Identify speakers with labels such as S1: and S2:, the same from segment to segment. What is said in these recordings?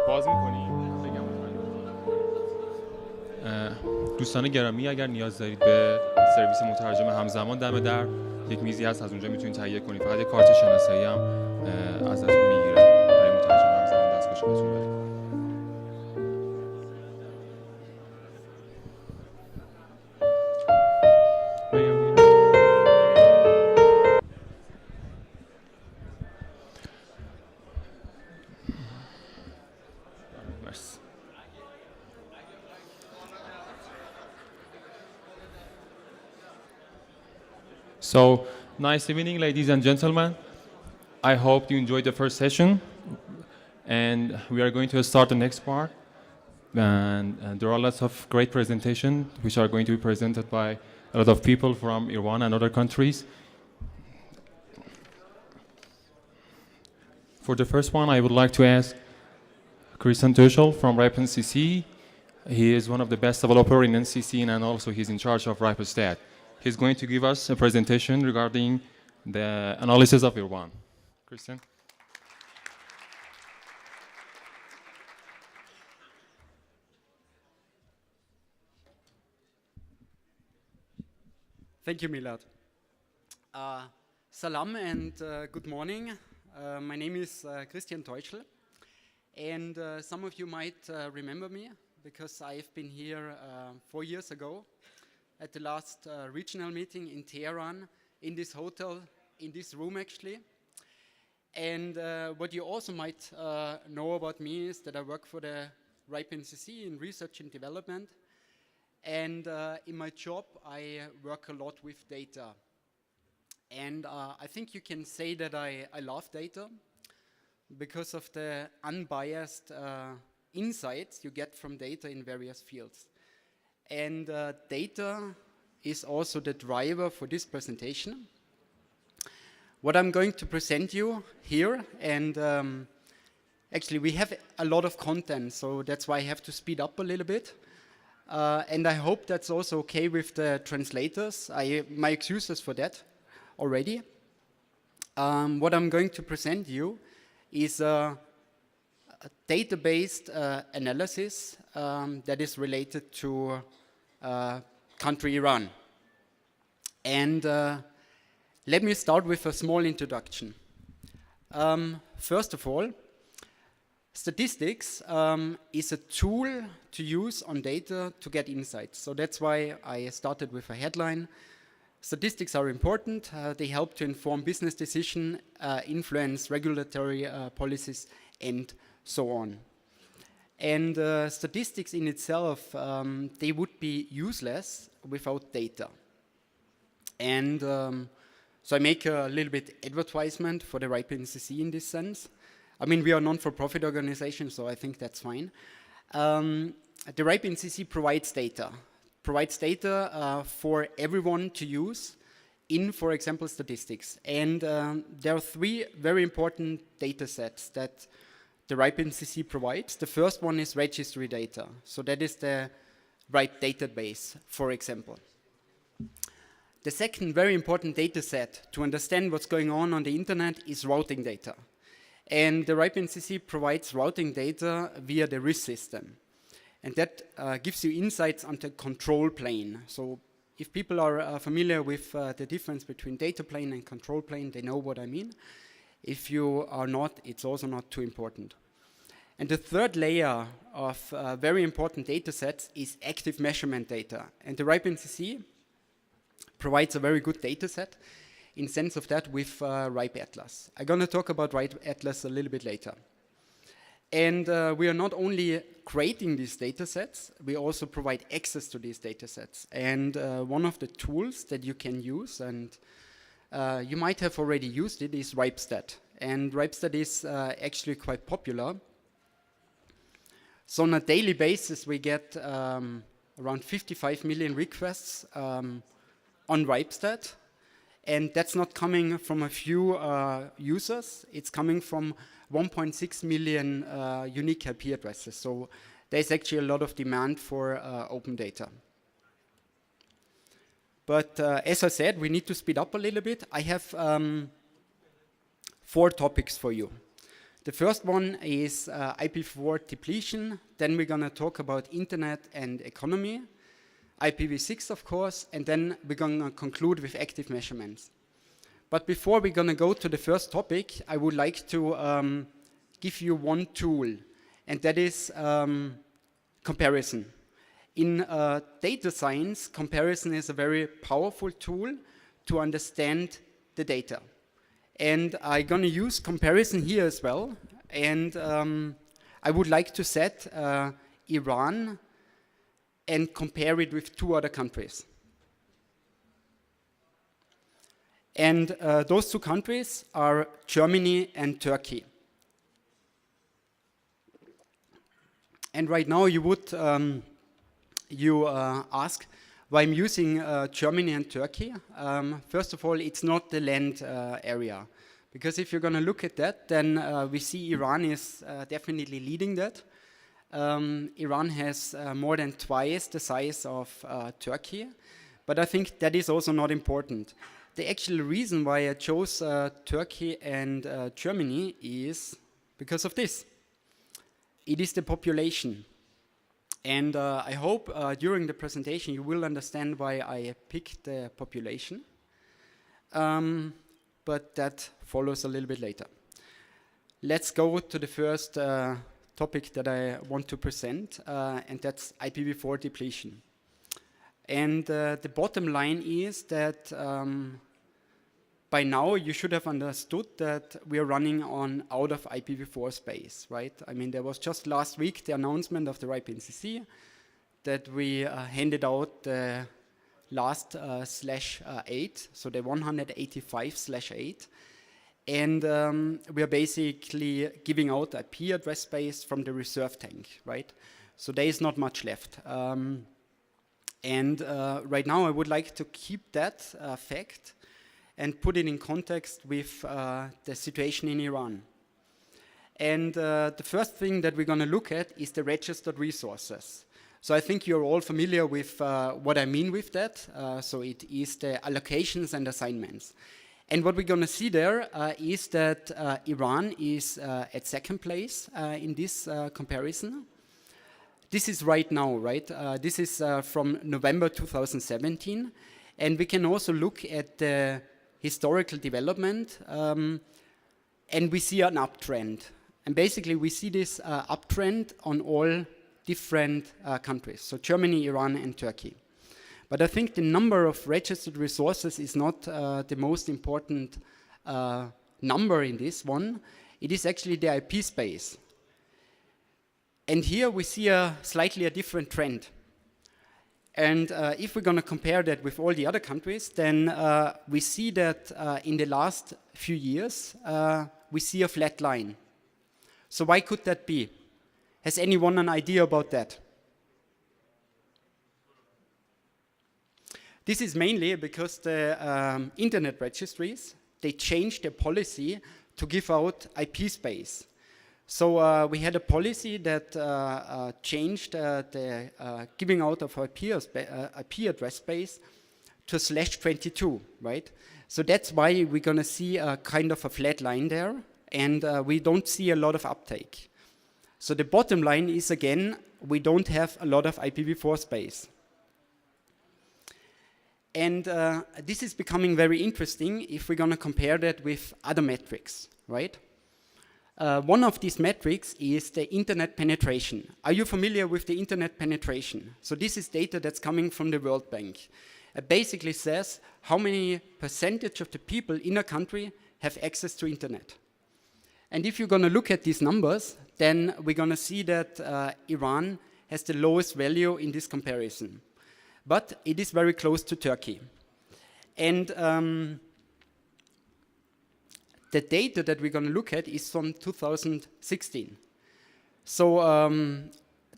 S1: باز می‌کنیم بگم دوستان گرامی اگر نیاز دارید به سرویس مترجم همزمان دم در یک میزی هست، از اونجا میتونید تهیه کنید. فقط یک کارت شناسایی هم ازتون میگیره برای مترجم همزمان دستکش بهتون بده. So, nice evening, ladies and gentlemen. I hope you enjoyed the first session. And we are going to start the next part. And there are lots of great presentations which are going to be presented by a lot of people from Iran and other countries. For the first one, I would like to ask Christian Tuchel from RIPE NCC. He is one of the best developers in NCC, and also he's in charge of RIPE-Stat. He's going to give us a presentation regarding the analysis of Iran. Christian?
S2: Thank you, Milad. Salam and good morning. My name is Christian Teuchel, and some of you might remember me because I've been here 4 years ago at the last regional meeting in Tehran, in this hotel, in this room actually. And what you also might know about me is that I work for the RIPE NCC in research and development. And in my job, I work a lot with data. And I think you can say that I love data because of the unbiased insights you get from data in various fields. And data is also the driver for this presentation. What I'm going to present you here, and actually we have a lot of content, so that's why I have to speed up a little bit. And I hope that's also okay with the translators. My excuses for that already. What I'm going to present you is a data-based analysis that is related to country Iran. And let me start with a small introduction. First of all, statistics is a tool to use on data to get insights. So that's why I started with a headline. Statistics are important. They help to inform business decisions, influence regulatory policies, and so on. And statistics in itself, they would be useless without data. And so I make a little bit advertisement for the RIPE NCC in this sense. I mean, we are a non-for-profit organization, so I think that's fine. The RIPE NCC provides data for everyone to use in, for example, statistics. And there are 3 very important data sets that the RIPE NCC provides. The first one is registry data. So that is the RIPE database, for example. The second very important data set to understand what's going on the internet is routing data. And the RIPE NCC provides routing data via the RIS system. And that gives you insights on the control plane. So if people are familiar with the difference between data plane and control plane, they know what I mean. If you are not, it's also not too important. And the third layer of very important data sets is active measurement data. And the RIPE NCC provides a very good data set in sense of that with RIPE Atlas. I'm going to talk about RIPE Atlas a little bit later. And we are not only creating these data sets, we also provide access to these data sets. And one of the tools that you can use, and you might have already used it, is RIPE-Stat. And RIPE-Stat is actually quite popular. So on a daily basis, we get around 55 million requests on RIPE-Stat. And that's not coming from a few users. It's coming from 1.6 million unique IP addresses. So there's actually a lot of demand for open data. But as I said, we need to speed up a little bit. I have 4 topics for you. The first one is IPv4 depletion. Then we're going to talk about internet and economy, IPv6 of course, and then we're going to conclude with active measurements. But before we're going to go to the first topic, I would like to give you one tool, and that is comparison. In data science, comparison is a very powerful tool to understand the data. And I'm going to use comparison here as well. And I would like to set Iran and compare it with 2 other countries. And those 2 countries are Germany and Turkey. And right now you would ask why I'm using Germany and Turkey. First of all, it's not the land area. Because if you're going to look at that, then we see Iran is definitely leading that. Iran has more than twice the size of Turkey. But I think that is also not important. The actual reason why I chose Turkey and Germany is because of this. It is the population. And I hope during the presentation you will understand why I picked the population. But that follows a little bit later. Let's go to the first topic that I want to present, and that's IPv4 depletion. And the bottom line is that by now you should have understood that we are running on out of IPv4 space, right? I mean, there was just last week the announcement of the RIPE-NCC that we handed out the last /8, so the 185/8, and we are basically giving out IP address space from the reserve tank, right? So there is not much left. And right now I would like to keep that fact and put it in context with the situation in Iran. And the first thing that we're going to look at is the registered resources. So I think you're all familiar with what I mean with that. So it is the allocations and assignments. And what we're going to see there is that Iran is at second place in this comparison. This is right now, right? This is from November 2017. And we can also look at the historical development, and we see an uptrend. And basically we see this uptrend on all different countries, so Germany, Iran, and Turkey. But I think the number of registered resources is not the most important number in this one. It is actually the IP space. And here we see a slightly different trend. And if we're going to compare that with all the other countries, then we see that in the last few years, we see a flat line. So why could that be? Has anyone an idea about that? This is mainly because the internet registries, they changed their policy to give out IP space. So we had a policy that changed the giving out of IP address space to /22, right? So that's why we're going to see a kind of a flat line there, and we don't see a lot of uptake. So the bottom line is, again, we don't have a lot of IPv4 space. And this is becoming very interesting if we're going to compare that with other metrics, right? One of these metrics is the internet penetration. Are you familiar with the internet penetration? So this is data that's coming from the World Bank. It basically says how many percentage of the people in a country have access to internet. And if you're going to look at these numbers, then we're going to see that Iran has the lowest value in this comparison. But it is very close to Turkey. And the data that we're going to look at is from 2016. So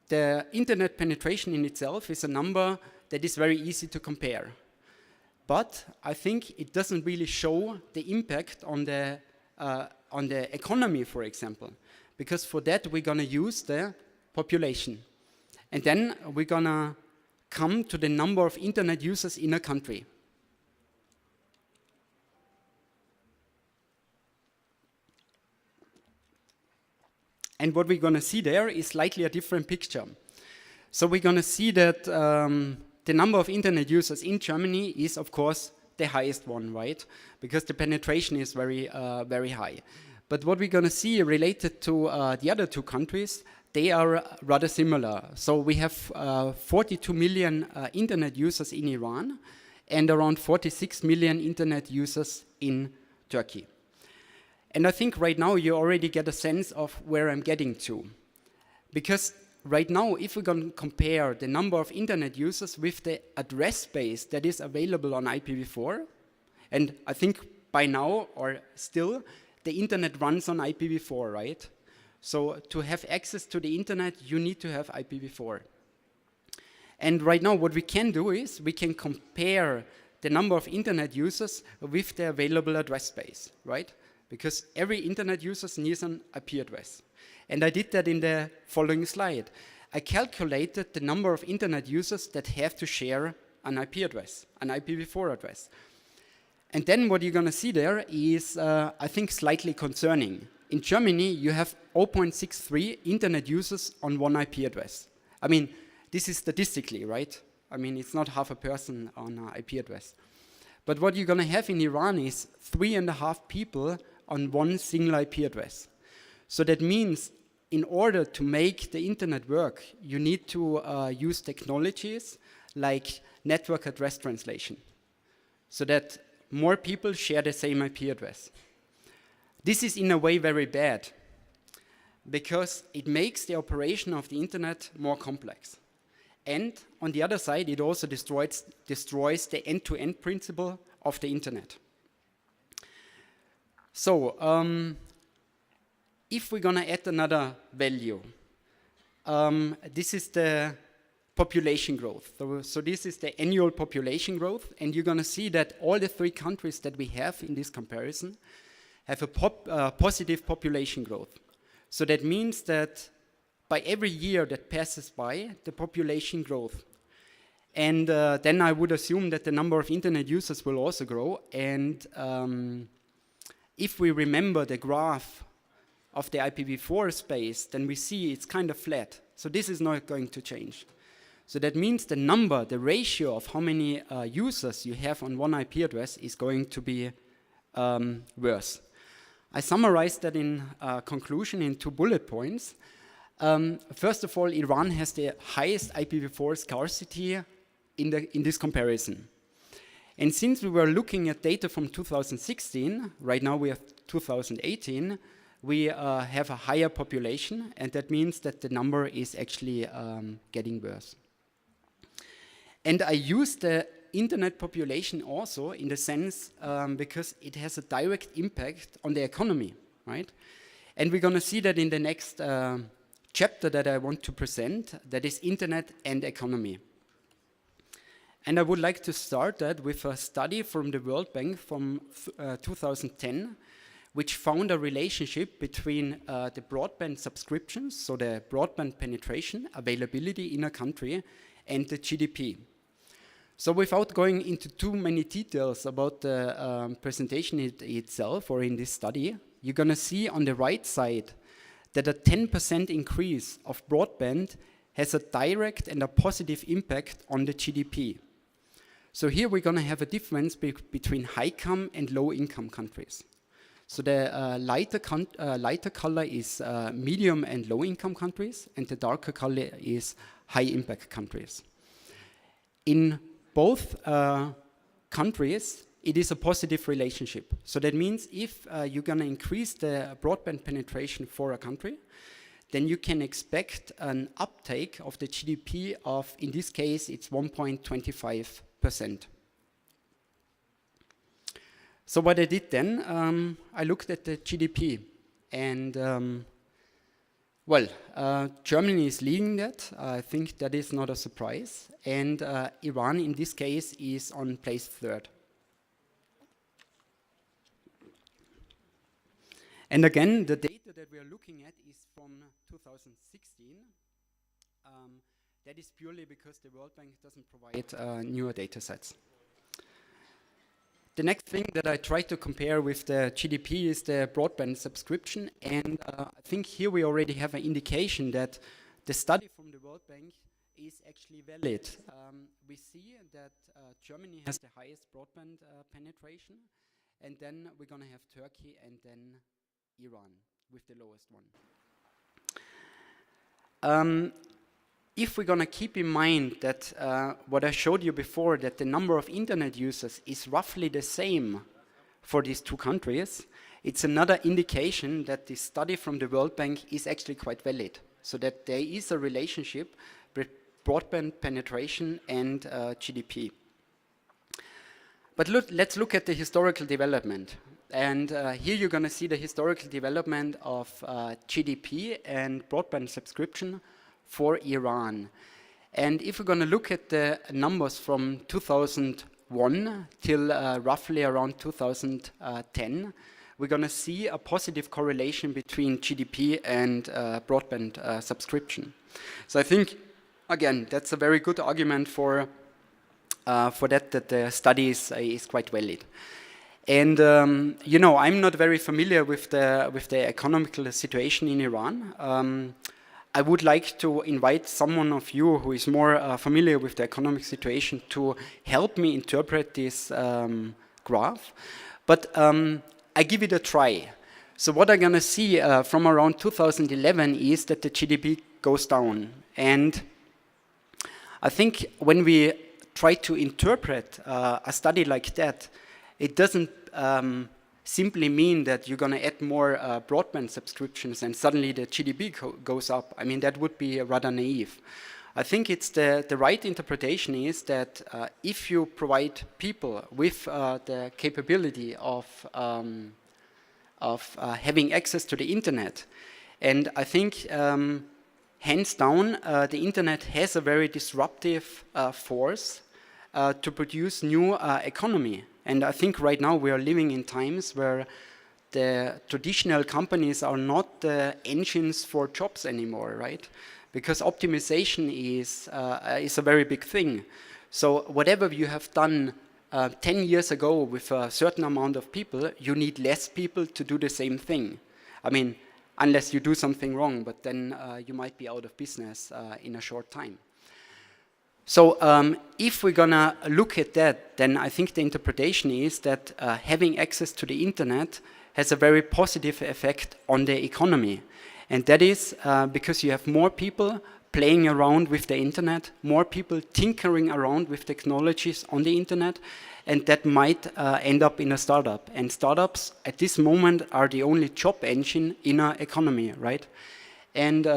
S2: the internet penetration in itself is a number that is very easy to compare. But I think it doesn't really show the impact on the economy, for example. Because for that, we're going to use the population. And then we're going to come to the number of internet users in a country. And what we're going to see there is slightly a different picture. So we're going to see that the number of internet users in Germany is, of course, the highest one, right? Because the penetration is very, very high. But what we're going to see related to the other two countries, they are rather similar. So we have 42 million internet users in Iran and around 46 million internet users in Turkey. And I think right now you already get a sense of where I'm getting to. Because right now, if we're going to compare the number of internet users with the address space that is available on IPv4, and I think by now, or still, the internet runs on IPv4, right? So to have access to the internet, you need to have IPv4. And right now, what we can do is we can compare the number of internet users with the available address space, right? Because every internet user needs an IP address. And I did that in the following slide. I calculated the number of internet users that have to share an IP address, an IPv4 address. And then what you're going to see there is, I think, slightly concerning. In Germany, you have 0.63 internet users on one IP address. I mean, this is statistically, right? I mean, it's not half a person on an IP address. But what you're going to have in Iran is 3.5 people on one single IP address. So that means in order to make the internet work, you need to use technologies like network address translation so that more people share the same IP address. This is in a way very bad because it makes the operation of the internet more complex. And on the other side, it also destroys the end-to-end principle of the internet. So, if we're going to add another value, this is the population growth. So this is the annual population growth, and you're going to see that all the three countries that we have in this comparison have a positive population growth. So that means that by every year that passes by, the population growth. And then I would assume that the number of internet users will also grow. And if we remember the graph of the IPv4 space, then we see it's kind of flat. So this is not going to change. So that means the number, the ratio of how many users you have on one IP address is going to be worse. I summarized that in conclusion in 2 bullet points. First of all, Iran has the highest IPv4 scarcity in this comparison. And since we were looking at data from 2016, right now we have 2018, we have a higher population, and that means that the number is actually getting worse. And I use the internet population also in the sense because it has a direct impact on the economy, right? And we're going to see that in the next chapter that I want to present, that is internet and economy. And I would like to start that with a study from the World Bank from 2010, which found a relationship between the broadband subscriptions, so the broadband penetration, availability in a country, and the GDP. So without going into too many details about the presentation itself or in this study, you're going to see on the right side that a 10% increase of broadband has a direct and a positive impact on the GDP. So here we're going to have a difference between high-income and low-income countries. So the lighter color is medium and low-income countries, and the darker color is high-impact countries. In both countries, it is a positive relationship. So that means if you're going to increase the broadband penetration for a country, then you can expect an uptake of the GDP of, in this case, it's 1.25%. So what I did then, I looked at the GDP, and Germany is leading that. I think that is not a surprise. And Iran, in this case, is on place 3rd. And again, the data that we are looking at is from 2016. That is purely because the World Bank doesn't provide newer data sets. The next thing that I try to compare with the GDP is the broadband subscription, and I think here we already have an indication that the study from the World Bank is actually valid. We see that Germany has the highest broadband penetration, and then we're going to have Turkey and then Iran with the lowest one. If we're going to keep in mind that what I showed you before, that the number of internet users is roughly the same for these two countries, it's another indication that the study from the World Bank is actually quite valid. So that there is a relationship with broadband penetration and GDP. But let's look at the historical development. And here you're going to see the historical development of GDP and broadband subscription for Iran. And if we're going to look at the numbers from 2001 till roughly around 2010, we're going to see a positive correlation between GDP and broadband subscription. So I think, again, that's a very good argument for that the study is quite valid. And you know, I'm not very familiar with the economical situation in Iran. I would like to invite someone of you who is more familiar with the economic situation to help me interpret this graph. But I give it a try. So what I'm going to see from around 2011 is that the GDP goes down. And I think when we try to interpret a study like that, it doesn't simply mean that you're going to add more broadband subscriptions and suddenly the GDP goes up. I mean, that would be rather naive. I think it's the right interpretation is that if you provide people with the capability of having access to the internet, and I think hands down, the internet has a very disruptive force to produce new economy. And I think right now we are living in times where the traditional companies are not the engines for jobs anymore, right? Because optimization is a very big thing. So whatever you have done 10 years ago with a certain amount of people, you need less people to do the same thing. I mean, unless you do something wrong, but then you might be out of business in a short time. So if we're going to look at that, then I think the interpretation is that having access to the internet has a very positive effect on the economy. And that is because you have more people playing around with the internet, more people tinkering around with technologies on the internet, and that might end up in a startup. And startups at this moment are the only job engine in our economy, right? And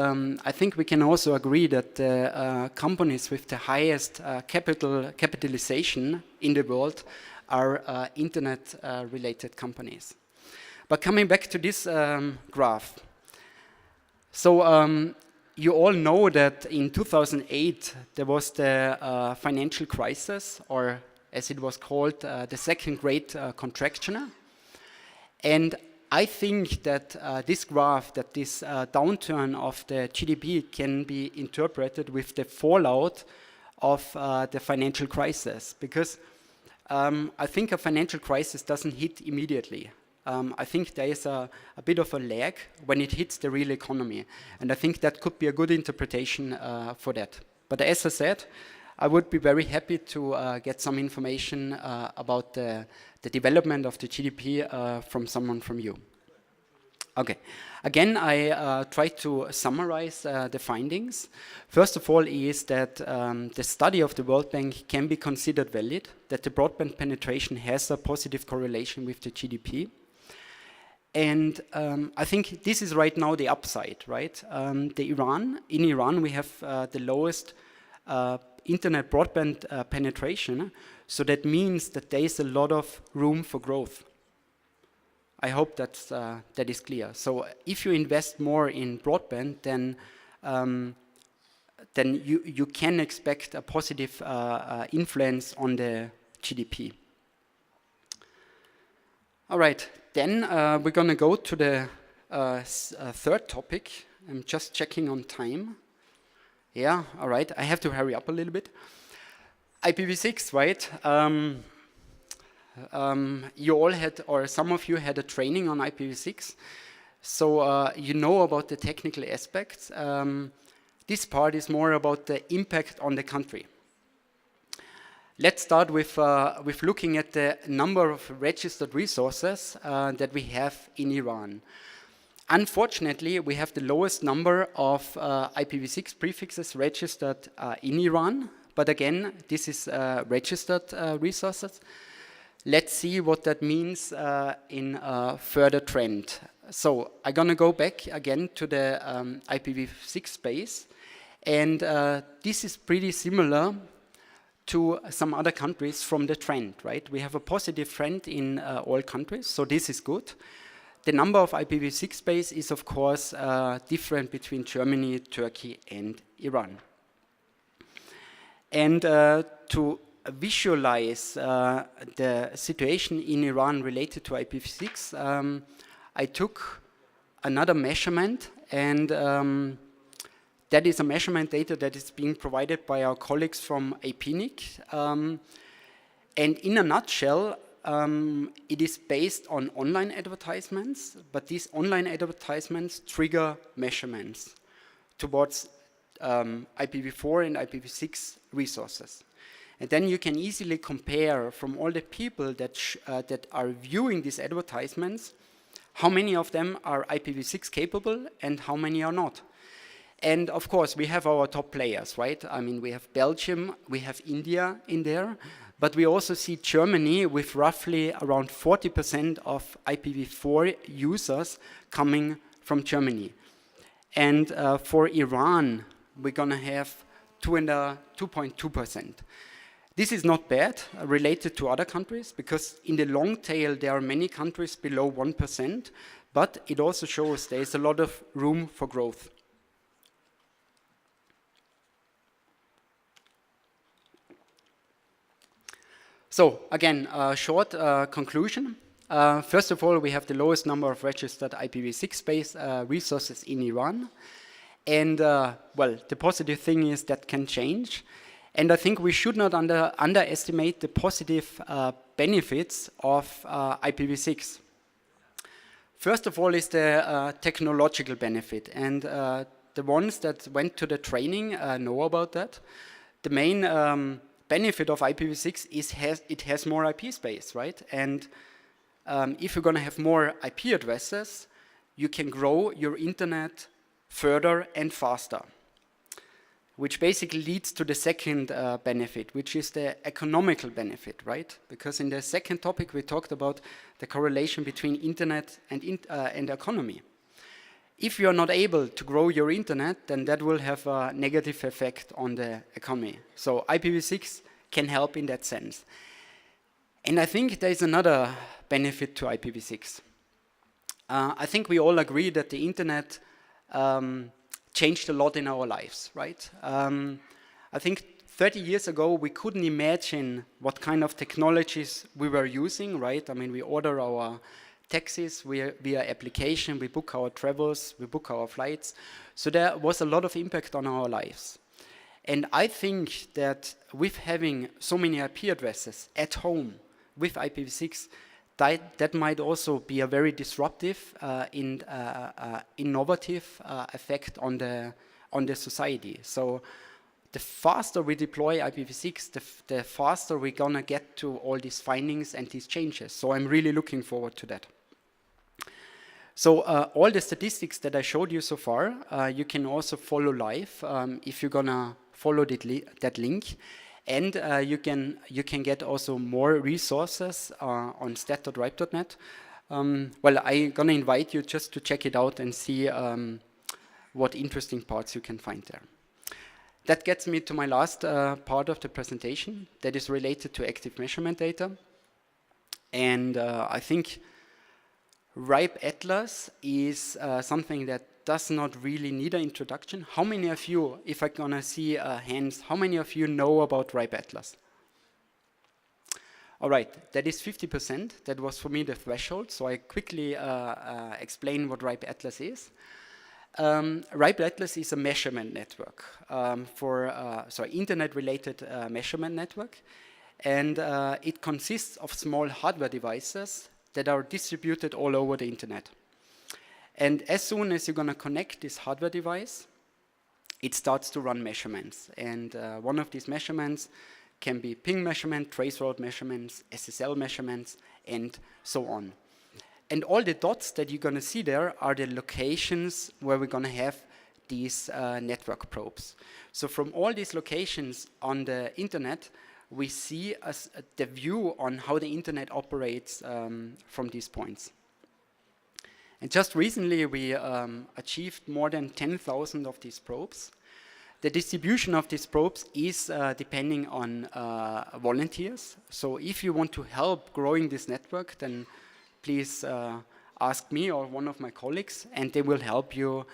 S2: I think we can also agree that the companies with the highest capitalization in the world are internet-related companies. But coming back to this graph, so you all know that in 2008 there was the financial crisis, or as it was called, the second great contraction. And I think that this graph, that this downturn of the GDP can be interpreted with the fallout of the financial crisis, because I think a financial crisis doesn't hit immediately. I think there is a bit of a lag when it hits the real economy, and I think that could be a good interpretation for that. But as I said, I would be very happy to get some information about the development of the GDP from someone from you. Okay, again, I try to summarize the findings. First of all is that the study of the World Bank can be considered valid, that the broadband penetration has a positive correlation with the GDP. And I think this is right now the upside, right? In Iran, we have the lowest internet broadband penetration. So that means that there is a lot of room for growth. I hope that is clear. So if you invest more in broadband, then you can expect a positive influence on the GDP. All right, then we're going to go to the third topic. I'm just checking on time. Yeah, all right, I have to hurry up a little bit. IPv6, right? You all had, or some of you had a training on IPv6, so you know about the technical aspects. This part is more about the impact on the country. Let's start with looking at the number of registered resources that we have in Iran. Unfortunately, we have the lowest number of IPv6 prefixes registered in Iran, but again, this is registered resources. Let's see what that means in a further trend. So I'm gonna go back again to the IPv6 space, and this is pretty similar to some other countries from the trend, right? We have a positive trend in all countries, so this is good. The number of IPv6 space is, of course, different between Germany, Turkey, and Iran. And to visualize the situation in Iran related to IPv6, I took another measurement, and that is a measurement data that is being provided by our colleagues from APNIC. And in a nutshell, it is based on online advertisements, but these online advertisements trigger measurements towards IPv4 and IPv6 resources. And then you can easily compare from all the people that are viewing these advertisements, how many of them are IPv6 capable and how many are not. And of course, we have our top players, right? I mean, we have Belgium, we have India in there, but we also see Germany with roughly around 40% of IPv4 users coming from Germany. And for Iran, we're gonna have 2.2%. This is not bad related to other countries, because in the long tail, there are many countries below 1%, but it also shows there is a lot of room for growth. So again, a short conclusion. First of all, we have the lowest number of registered IPv6 space resources in Iran. And well, the positive thing is that can change. And I think we should not underestimate the positive benefits of IPv6. First of all is the technological benefit. And the ones that went to the training know about that. The main benefit of IPv6 is it has more IP space, right? And if you're going to have more IP addresses, you can grow your internet further and faster, which basically leads to the second benefit, which is the economical benefit, right? Because in the second topic, we talked about the correlation between internet and economy. If you are not able to grow your internet, then that will have a negative effect on the economy. So IPv6 can help in that sense. And I think there is another benefit to IPv6. I think we all agree that the internet changed a lot in our lives, right? I think 30 years ago, we couldn't imagine what kind of technologies we were using, right? I mean, we order our taxis via application, we book our travels, we book our flights. So there was a lot of impact on our lives. And I think that with having so many IP addresses at home with IPv6, that might also be a very disruptive innovative effect on the society. So the faster we deploy IPv6, the faster we're gonna get to all these findings and these changes. So I'm really looking forward to that. So all the statistics that I showed you so far, you can also follow live if you're gonna follow that link. And you can get also more resources on stat.ripe.net. Well, I'm gonna invite you just to check it out and see what interesting parts you can find there. That gets me to my last part of the presentation that is related to active measurement data. And I think RIPE Atlas is something that does not really need an introduction. How many of you, if I'm gonna see hands, how many of you know about RIPE Atlas? All right, that is 50%. That was for me the threshold. So I quickly explain what RIPE Atlas is. RIPE Atlas is a measurement network internet-related measurement network. And it consists of small hardware devices that are distributed all over the internet. And as soon as you're going to connect this hardware device, it starts to run measurements. And one of these measurements can be ping measurement, traceroute measurements, SSL measurements, and so on. And all the dots that you're going to see there are the locations where we're going to have these network probes. So from all these locations on the internet, we see the view on how the internet operates from these points. And just recently, we achieved more than 10,000 of these probes. The distribution of these probes is depending on volunteers. So if you want to help growing this network, then please ask me or one of my colleagues, and they will help you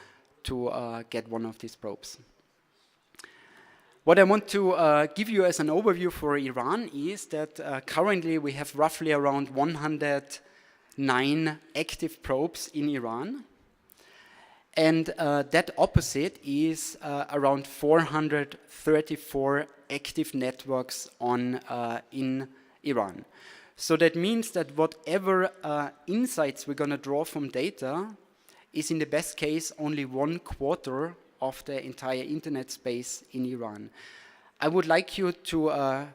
S2: to get one of these probes. What I want to give you as an overview for Iran is that currently we have roughly around 109 active probes in Iran. And that opposite is around 434 active networks in Iran. So that means that whatever insights we're going to draw from data is in the best case only 1/4 of the entire internet space in Iran. I would like you to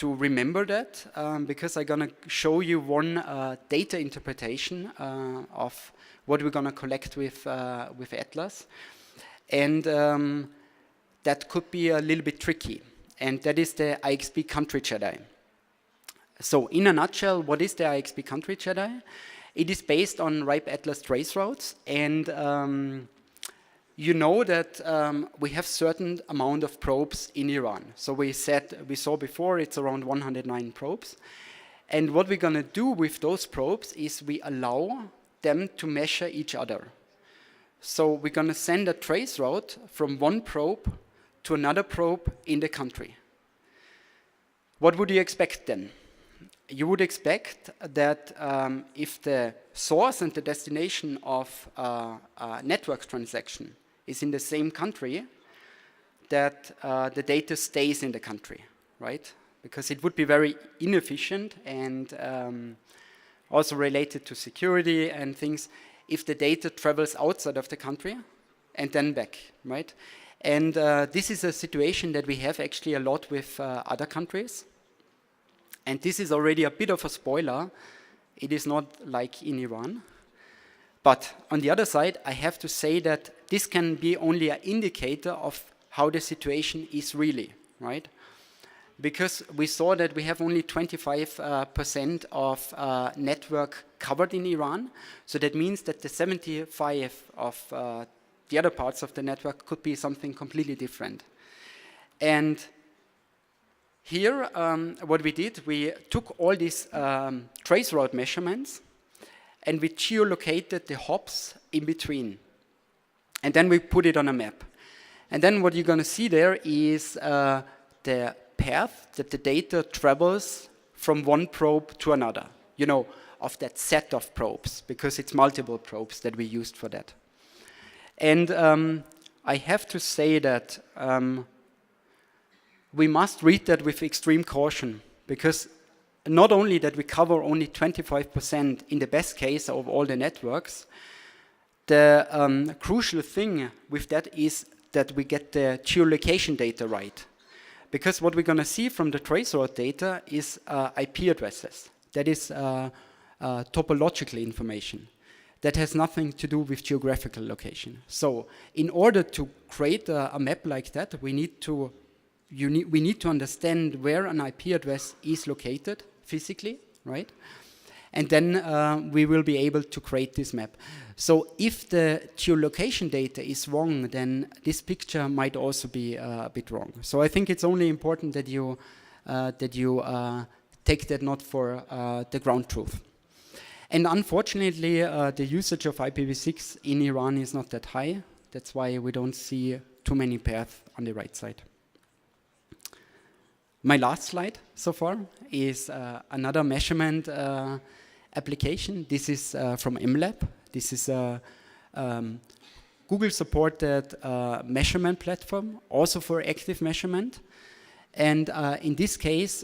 S2: remember that because I'm going to show you one data interpretation of what we're going to collect with Atlas. And that could be a little bit tricky. And that is the IXP country JEDI. So in a nutshell, what is the IXP country JEDI? It is based on RIPE Atlas trace routes. And you know that we have certain amount of probes in Iran. So we saw before it's around 109 probes. And what we're going to do with those probes is we allow them to measure each other. So we're going to send a trace route from one probe to another probe in the country. What would you expect then? You would expect that if the source and the destination of a network transaction is in the same country, that the data stays in the country, right? Because it would be very inefficient and also related to security and things if the data travels outside of the country and then back, right? And this is a situation that we have actually a lot with other countries. And this is already a bit of a spoiler. It is not like in Iran. But on the other side, I have to say that this can be only an indicator of how the situation is really, right? Because we saw that we have only 25% of network covered in Iran. So that means that the 75 of the other parts of the network could be something completely different. And here, what we did, we took all these traceroute measurements and we geolocated the hops in between. And then we put it on a map. And then what you're going to see there is the path that the data travels from one probe to another, you know, of that set of probes, because it's multiple probes that we used for that. And I have to say that we must read that with extreme caution, because not only that we cover only 25% in the best case of all the networks, the crucial thing with that is that we get the geolocation data right. Because what we're going to see from the traceroute data is IP addresses. That is topological information. That has nothing to do with geographical location. So in order to create a map like that, we need to understand where an IP address is located physically, right? And then we will be able to create this map. So if the geolocation data is wrong, then this picture might also be a bit wrong. So I think it's only important that you take that not for the ground truth. And unfortunately, the usage of IPv6 in Iran is not that high. That's why we don't see too many paths on the right side. My last slide so far is another measurement application. This is from MLab. This is a Google-supported measurement platform, also for active measurement. And in this case,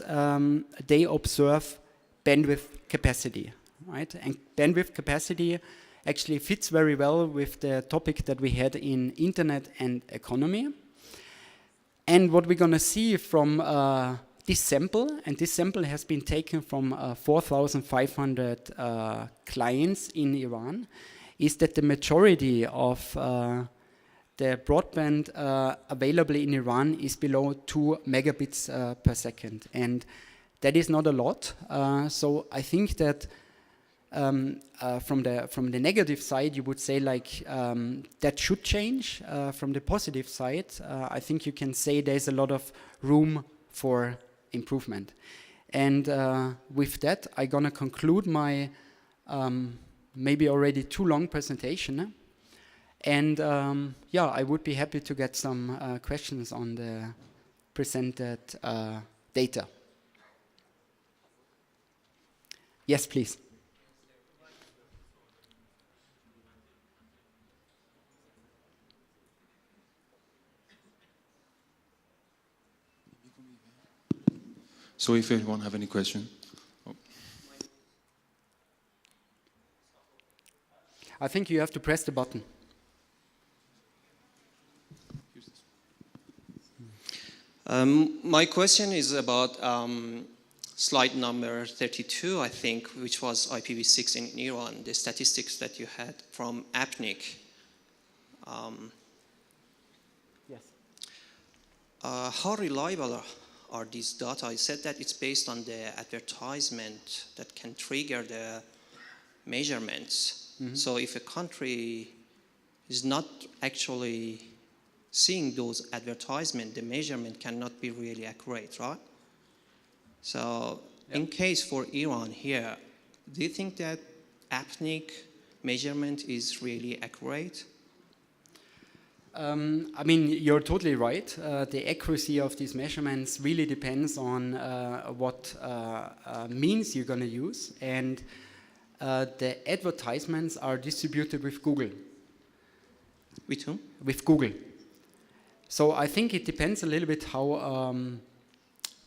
S2: they observe bandwidth capacity, right? And bandwidth capacity actually fits very well with the topic that we had in internet and economy. And what we're going to see from this sample, and this sample has been taken from 4,500 clients in Iran, is that the majority of the broadband available in Iran is below 2 megabits per second. And that is not a lot. So I think that from the negative side, you would say like that should change. From the positive side, I think you can say there's a lot of room for improvement. And with that, I'm gonna conclude my maybe already too long presentation. And yeah, I would be happy to get some questions on the presented data. Yes, please.
S1: So if anyone have any question. Oh.
S2: I think you have to press the button.
S3: My question is about slide number 32, I think, which was IPv6 in Iran, the statistics that you had from APNIC.
S2: Yes.
S3: How reliable are these data? You said that it's based on the advertisement that can trigger the measurements. Mm-hmm. So if a country is not actually seeing those advertisements, the measurement cannot be really accurate, right? So in case for Iran here, do you think that APNIC measurement is really accurate?
S2: I mean, you're totally right. The accuracy of these measurements really depends on what means you're going to use. And the advertisements are distributed with Google.
S3: With whom?
S2: With Google. So I think it depends a little bit how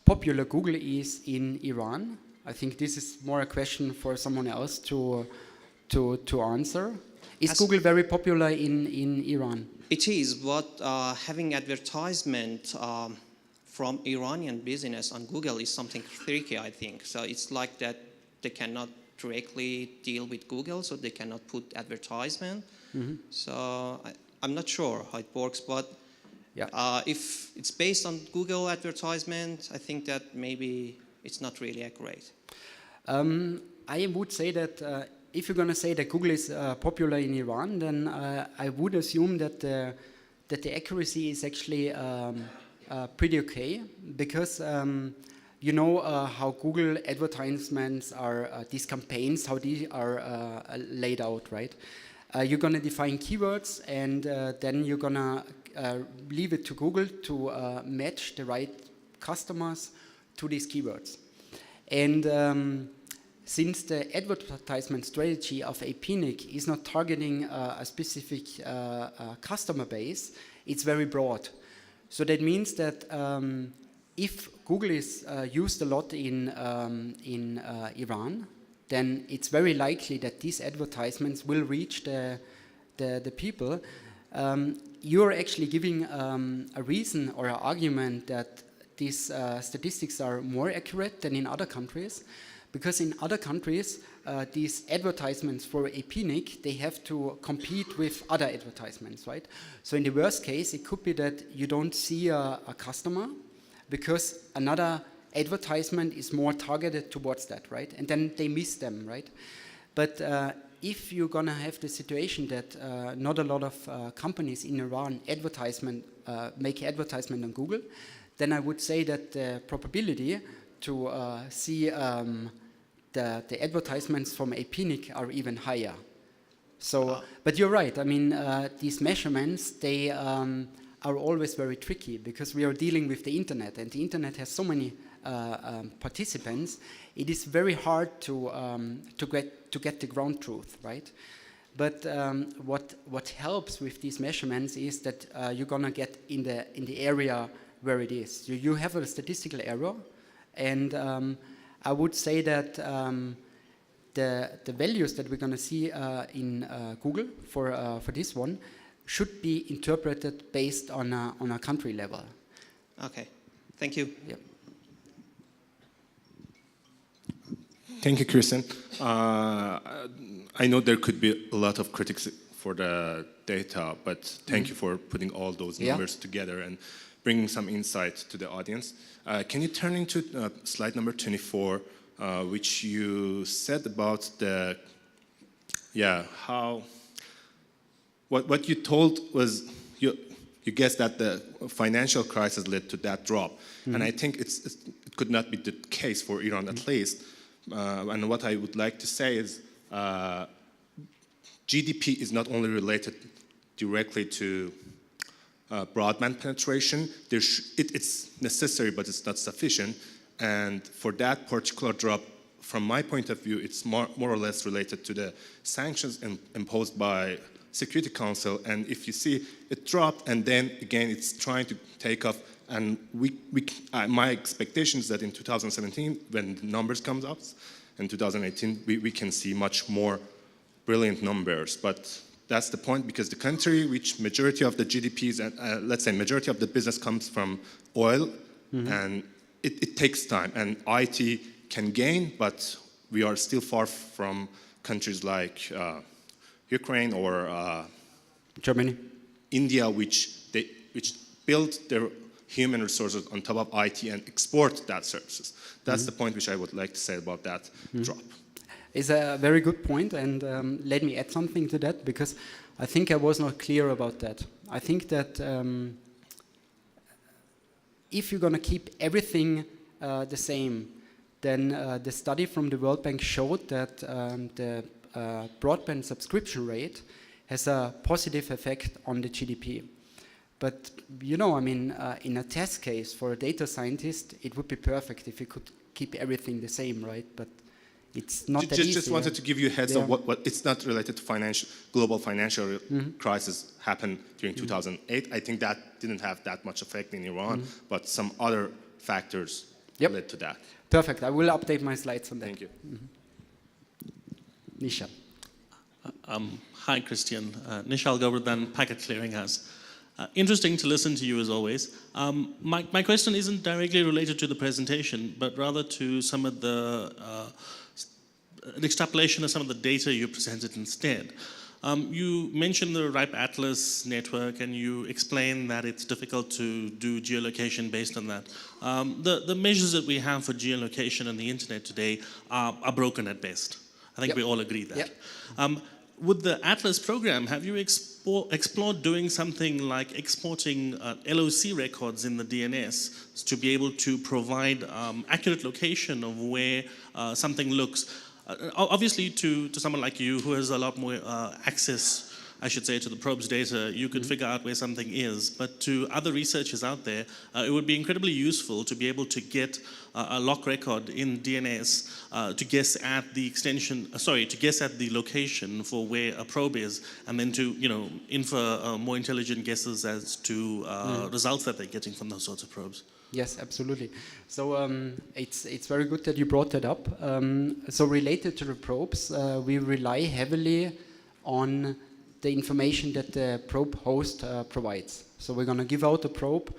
S2: popular Google is in Iran. I think this is more a question for someone else to answer. Is Google very popular in Iran?
S3: It is, but having advertisement from Iranian business on Google is something tricky, I think. So it's like that they cannot directly deal with Google, so they cannot put advertisement. Mm-hmm. So I'm not sure how it works, but if it's based on Google advertisement, I think that maybe it's not really accurate.
S2: I would say that if you're going to say that Google is popular in Iran, then I would assume that the accuracy is actually pretty okay, because you know how Google advertisements are, these campaigns, how they are laid out, right? You're going to define keywords, and then you're going to leave it to Google to match the right customers to these keywords. And since the advertisement strategy of APNIC is not targeting a specific customer base, it's very broad. So that means that if Google is used a lot in Iran, then it's very likely that these advertisements will reach the people. You're actually giving a reason or an argument that these statistics are more accurate than in other countries. Because in other countries, these advertisements for APNIC, they have to compete with other advertisements, right? So in the worst case, it could be that you don't see a customer because another advertisement is more targeted towards that, right? And then they miss them, right? But if you're gonna have the situation that not a lot of companies in Iran make advertisement on Google, then I would say that the probability to see the advertisements from APNIC are even higher. So, but you're right. I mean, these measurements, they are always very tricky because we are dealing with the internet, and the internet has so many participants. It is very hard to get the ground truth, right? But what helps with these measurements is that you're gonna get in the area where it is. You have a statistical error, and I would say that the values that we're going to see in Google for this one should be interpreted based on a country level.
S3: Okay, thank you.
S2: Yep.
S4: Thank you, Kirsten. I know there could be a lot of critics for the data, but thank you for putting all those numbers together and bringing some insight to the audience. Can you turn into slide number 24, which you said about the, what you told was, you guessed that the financial crisis led to that drop. And I think it could not be the case for Iran at least. And what I would like to say is GDP is not only related directly to broadband penetration. It's necessary, but it's not sufficient. And for that particular drop, from my point of view, it's more or less related to the sanctions imposed by Security Council. And if you see, it dropped, and then again, it's trying to take off. And my expectation is that in 2017, when the numbers comes up, in 2018, we can see much more brilliant numbers. But that's the point, because the country which majority of the GDPs and let's say majority of the business comes from oil, and it takes time. And IT can gain, but we are still far from countries like Ukraine or
S2: Germany,
S4: India, which build their human resources on top of IT and export that services. That's the point which I would like to say about that drop.
S2: It's a very good point, and let me add something to that, because I think I was not clear about that. I think that if you're going to keep everything the same, then the study from the World Bank showed that the broadband subscription rate has a positive effect on the GDP. But, you know, I mean, in a test case for a data scientist, it would be perfect if you could keep everything the same, right? But it's not that easy.
S4: Just wanted to give you a heads up. What it's not related to global financial crisis happened during 2008. I think that didn't have that much effect in Iran, but some other factors led to that.
S2: Perfect. I will update my slides on that.
S4: Thank you.
S2: Nishal.
S5: Hi, Christian. Nishal Govardhan, Packet Clearinghouse. Interesting to listen to you as always. My question isn't directly related to the presentation, but rather to some of the an extrapolation of some of the data you presented instead. You mentioned the RIPE Atlas network, and you explained that it's difficult to do geolocation based on that. The measures that we have for geolocation on the internet today are broken at best. I think we all agree that. With the Atlas program, have you explored doing something like exporting LOC records in the DNS to be able to provide accurate location of where something looks? Obviously, to someone like you who has a lot more access, I should say, to the probe's data, you could figure out where something is. But to other researchers out there, it would be incredibly useful to be able to get a lock record in DNS to guess at the to guess at the location for where a probe is, and then to infer more intelligent guesses as to results that they're getting from those sorts of probes.
S2: Yes, absolutely. So it's very good that you brought that up. So related to the probes, we rely heavily on the information that the probe host provides. So we're going to give out a probe,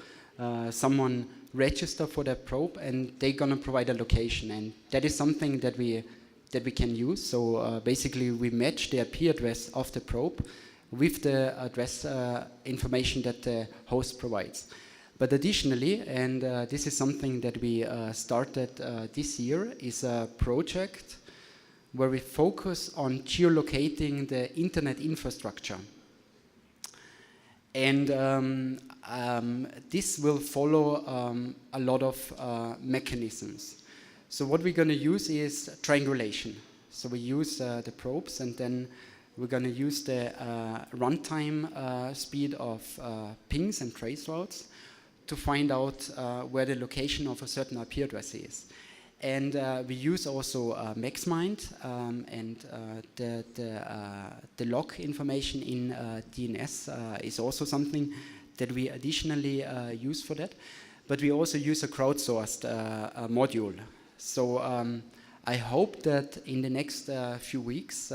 S2: someone register for that probe, and they're going to provide a location. And that is something that we can use. So basically, we match the IP address of the probe with the address information that the host provides. But additionally, and this is something that we started this year, is a project where we focus on geolocating the internet infrastructure. And this will follow a lot of mechanisms. So what we're going to use is triangulation. So we use the probes, and then we're going to use the runtime speed of pings and trace routes to find out where the location of a certain IP address is. And we use also MaxMind, and the log information in DNS is also something that we additionally use for that. but we also use a crowdsourced module. So I hope that in the next few weeks,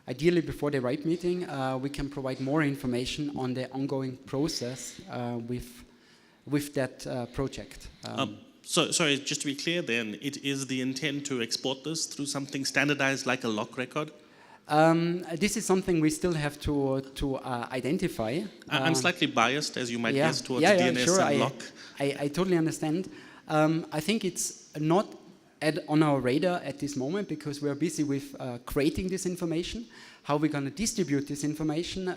S2: ideally before the RIPE meeting, we can provide more information on the ongoing process with that project.
S5: So, sorry, just to be clear then, it is the intent to export this through something standardized like a lock record?
S2: This is something we still have to identify.
S5: I'm slightly biased, as you might guess, towards
S2: yeah,
S5: DNS
S2: sure,
S5: and lock.
S2: I totally understand. I think it's not on our radar at this moment because we're busy with creating this information. How we're going to distribute this information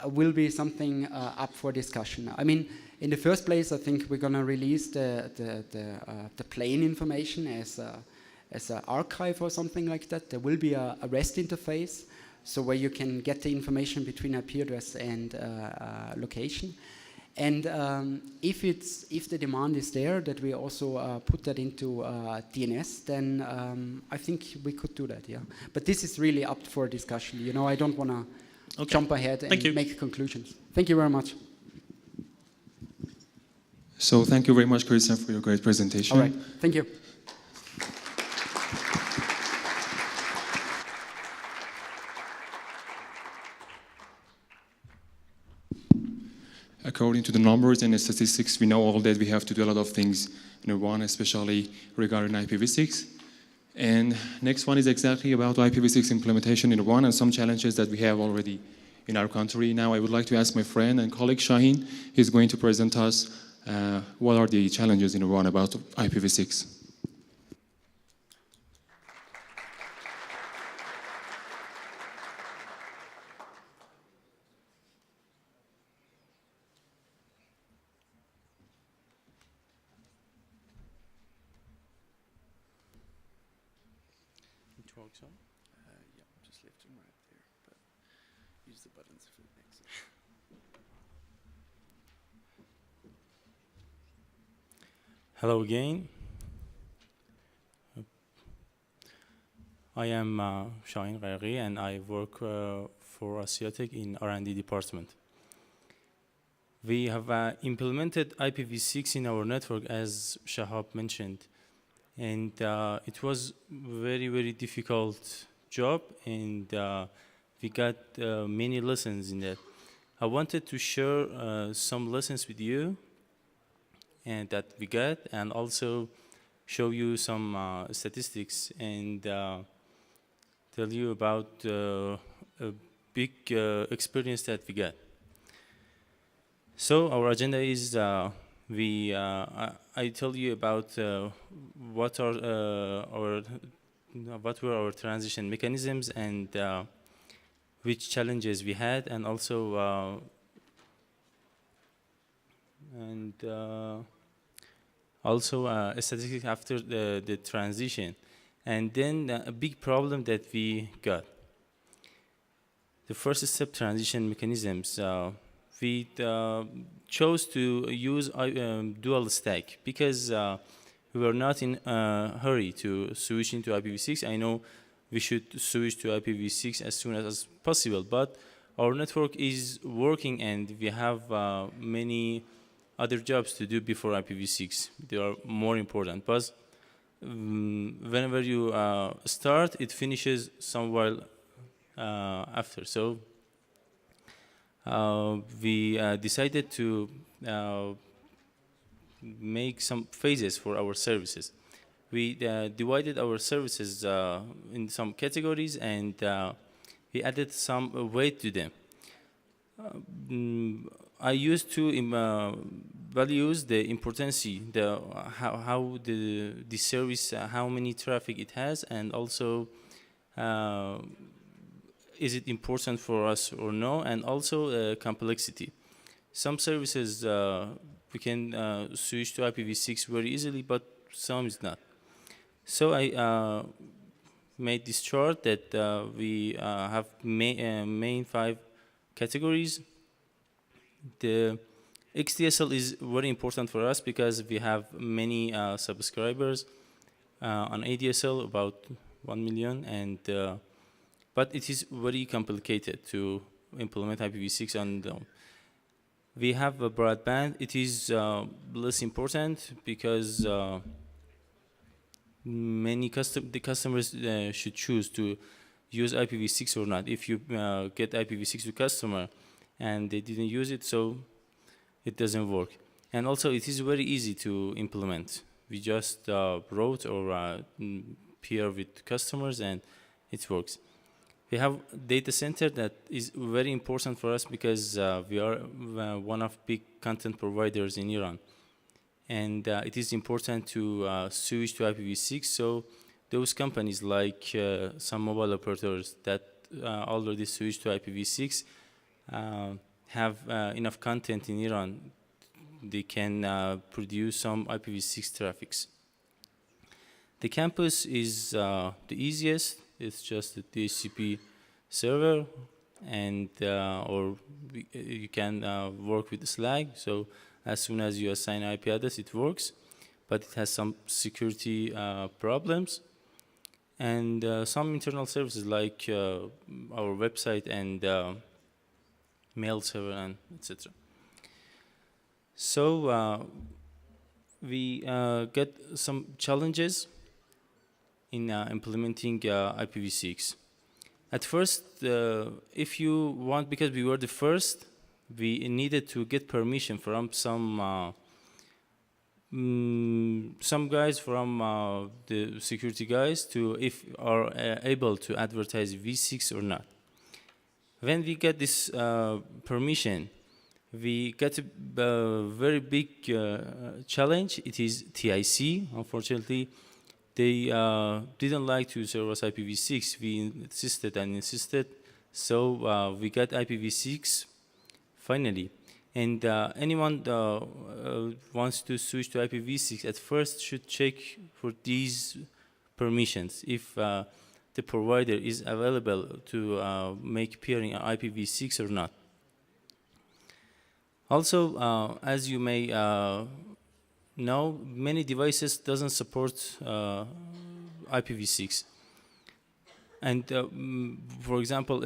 S2: will be something up for discussion. I mean, in the first place, I think we're going to release the plain information as an archive or something like that. There will be a REST interface, so where you can get the information between IP address and location. And if the demand is there, that we also put that into DNS, then I think we could do that, yeah. But this is really up for discussion. You know, I don't want to jump ahead and make conclusions. Thank you very much.
S1: So thank you very much, Christian, for your great presentation.
S2: All right, thank you.
S1: According to the numbers and the statistics, we know all that we have to do a lot of things in Iran, especially regarding IPv6. And next one is exactly about IPv6 implementation in Iran and some challenges that we have already in our country. Now I would like to ask my friend and colleague Shaheen. He's going to present us what are the challenges in Iran about IPv6.
S6: Yeah, just left and right there, but use the buttons for the next.
S7: Hello again. I am Shaheen Ghayaghi and I work for Asiatic in R&D department. We have implemented IPv6 in our network, as Shahab mentioned. And it was very, very difficult job, and we got many lessons in that. I wanted to share some lessons with you, and that we got, and also show you some statistics and tell you about a big experience that we got. So our agenda is I tell you about what were our transition mechanisms and which challenges we had, and also a statistic after the transition, and then a big problem that we got. The first step, transition mechanisms. We chose to use dual stack because we were not in a hurry to switch into IPv6. I know we should switch to IPv6 as soon as possible, but our network is working and we have many other jobs to do before IPv6. They are more important, but whenever you start, it finishes some while after. So we decided to make some phases for our services. We divided our services in some categories, and we added some weight to them. I used to values the importance, how the service, how many traffic it has, and also is it important for us or no, and also complexity. Some services we can switch to IPv6 very easily, but some is not. So I made this chart that we have main 5 categories. The XDSL is very important for us because we have many subscribers on ADSL, about 1 million, and but it is very complicated to implement IPv6 on them. We have a broadband. It is less important because the customers should choose to use IPv6 or not. If you get IPv6 to customer and they didn't use it, so it doesn't work. And also, it is very easy to implement. We just wrote or peer with customers, and it works. We have data center that is very important for us because we are one of big content providers in Iran. And it is important to switch to IPv6. So those companies like some mobile operators that already switched to IPv6 have enough content in Iran. They can produce some IPv6 traffics. The campus is the easiest. It's just a DHCP server, and or you can work with Slack. So as soon as you assign IP address, it works, but it has some security problems and some internal services like our website and mail server and etc. So we get some challenges in implementing IPv6. At first, if you want, because we were the first, we needed to get permission from some guys from the security guys to if are able to advertise V6 or not. When we get this permission, we get a very big challenge. It is TIC. Unfortunately, they didn't like to serve us IPv6. We insisted and insisted, so we got IPv6 finally. And anyone wants to switch to IPv6 at first should check for these permissions. If the provider is available to make peering on IPv6 or not. Also, as you may know, many devices doesn't support IPv6. And for example,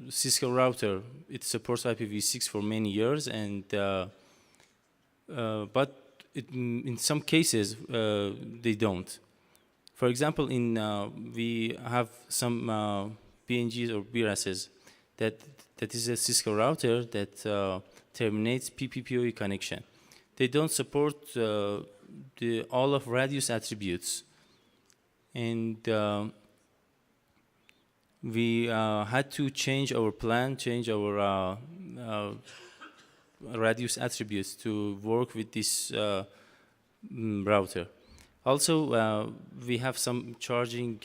S7: Cisco router, it supports IPv6 for many years, and but in some cases they don't. For example, we have some PNGs or BRSs that is a Cisco router that terminates PPPoE connection. They don't support all of radius attributes, and we had to change our plan, change our radius attributes to work with this router. Also, we have some charging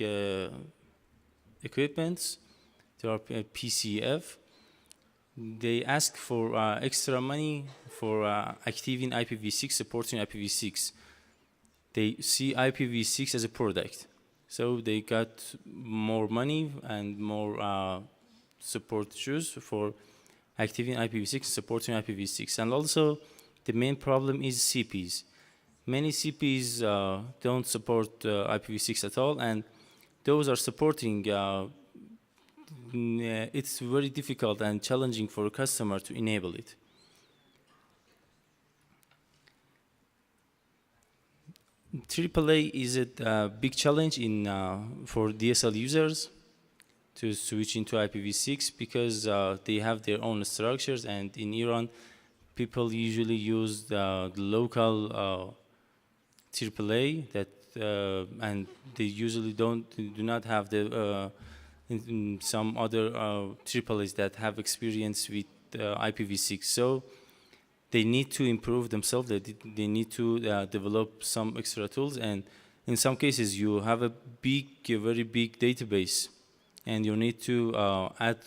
S7: equipments. They are PCF. They ask for extra money for activating IPv6, supporting IPv6. They see IPv6 as a product. So they got more money and more support issues for activating IPv6, supporting IPv6. And also, the main problem is CPs. Many CPs don't support IPv6 at all, and those are supporting. It's very difficult and challenging for a customer to enable it. AAA is a big challenge for DSL users to switch into IPv6 because they have their own structures, and in Iran, people usually use the local AAA and they usually do not have the some other AAAs that have experience with IPv6. So they need to improve themselves. They need to develop some extra tools, and in some cases you have a very big database, and you need to add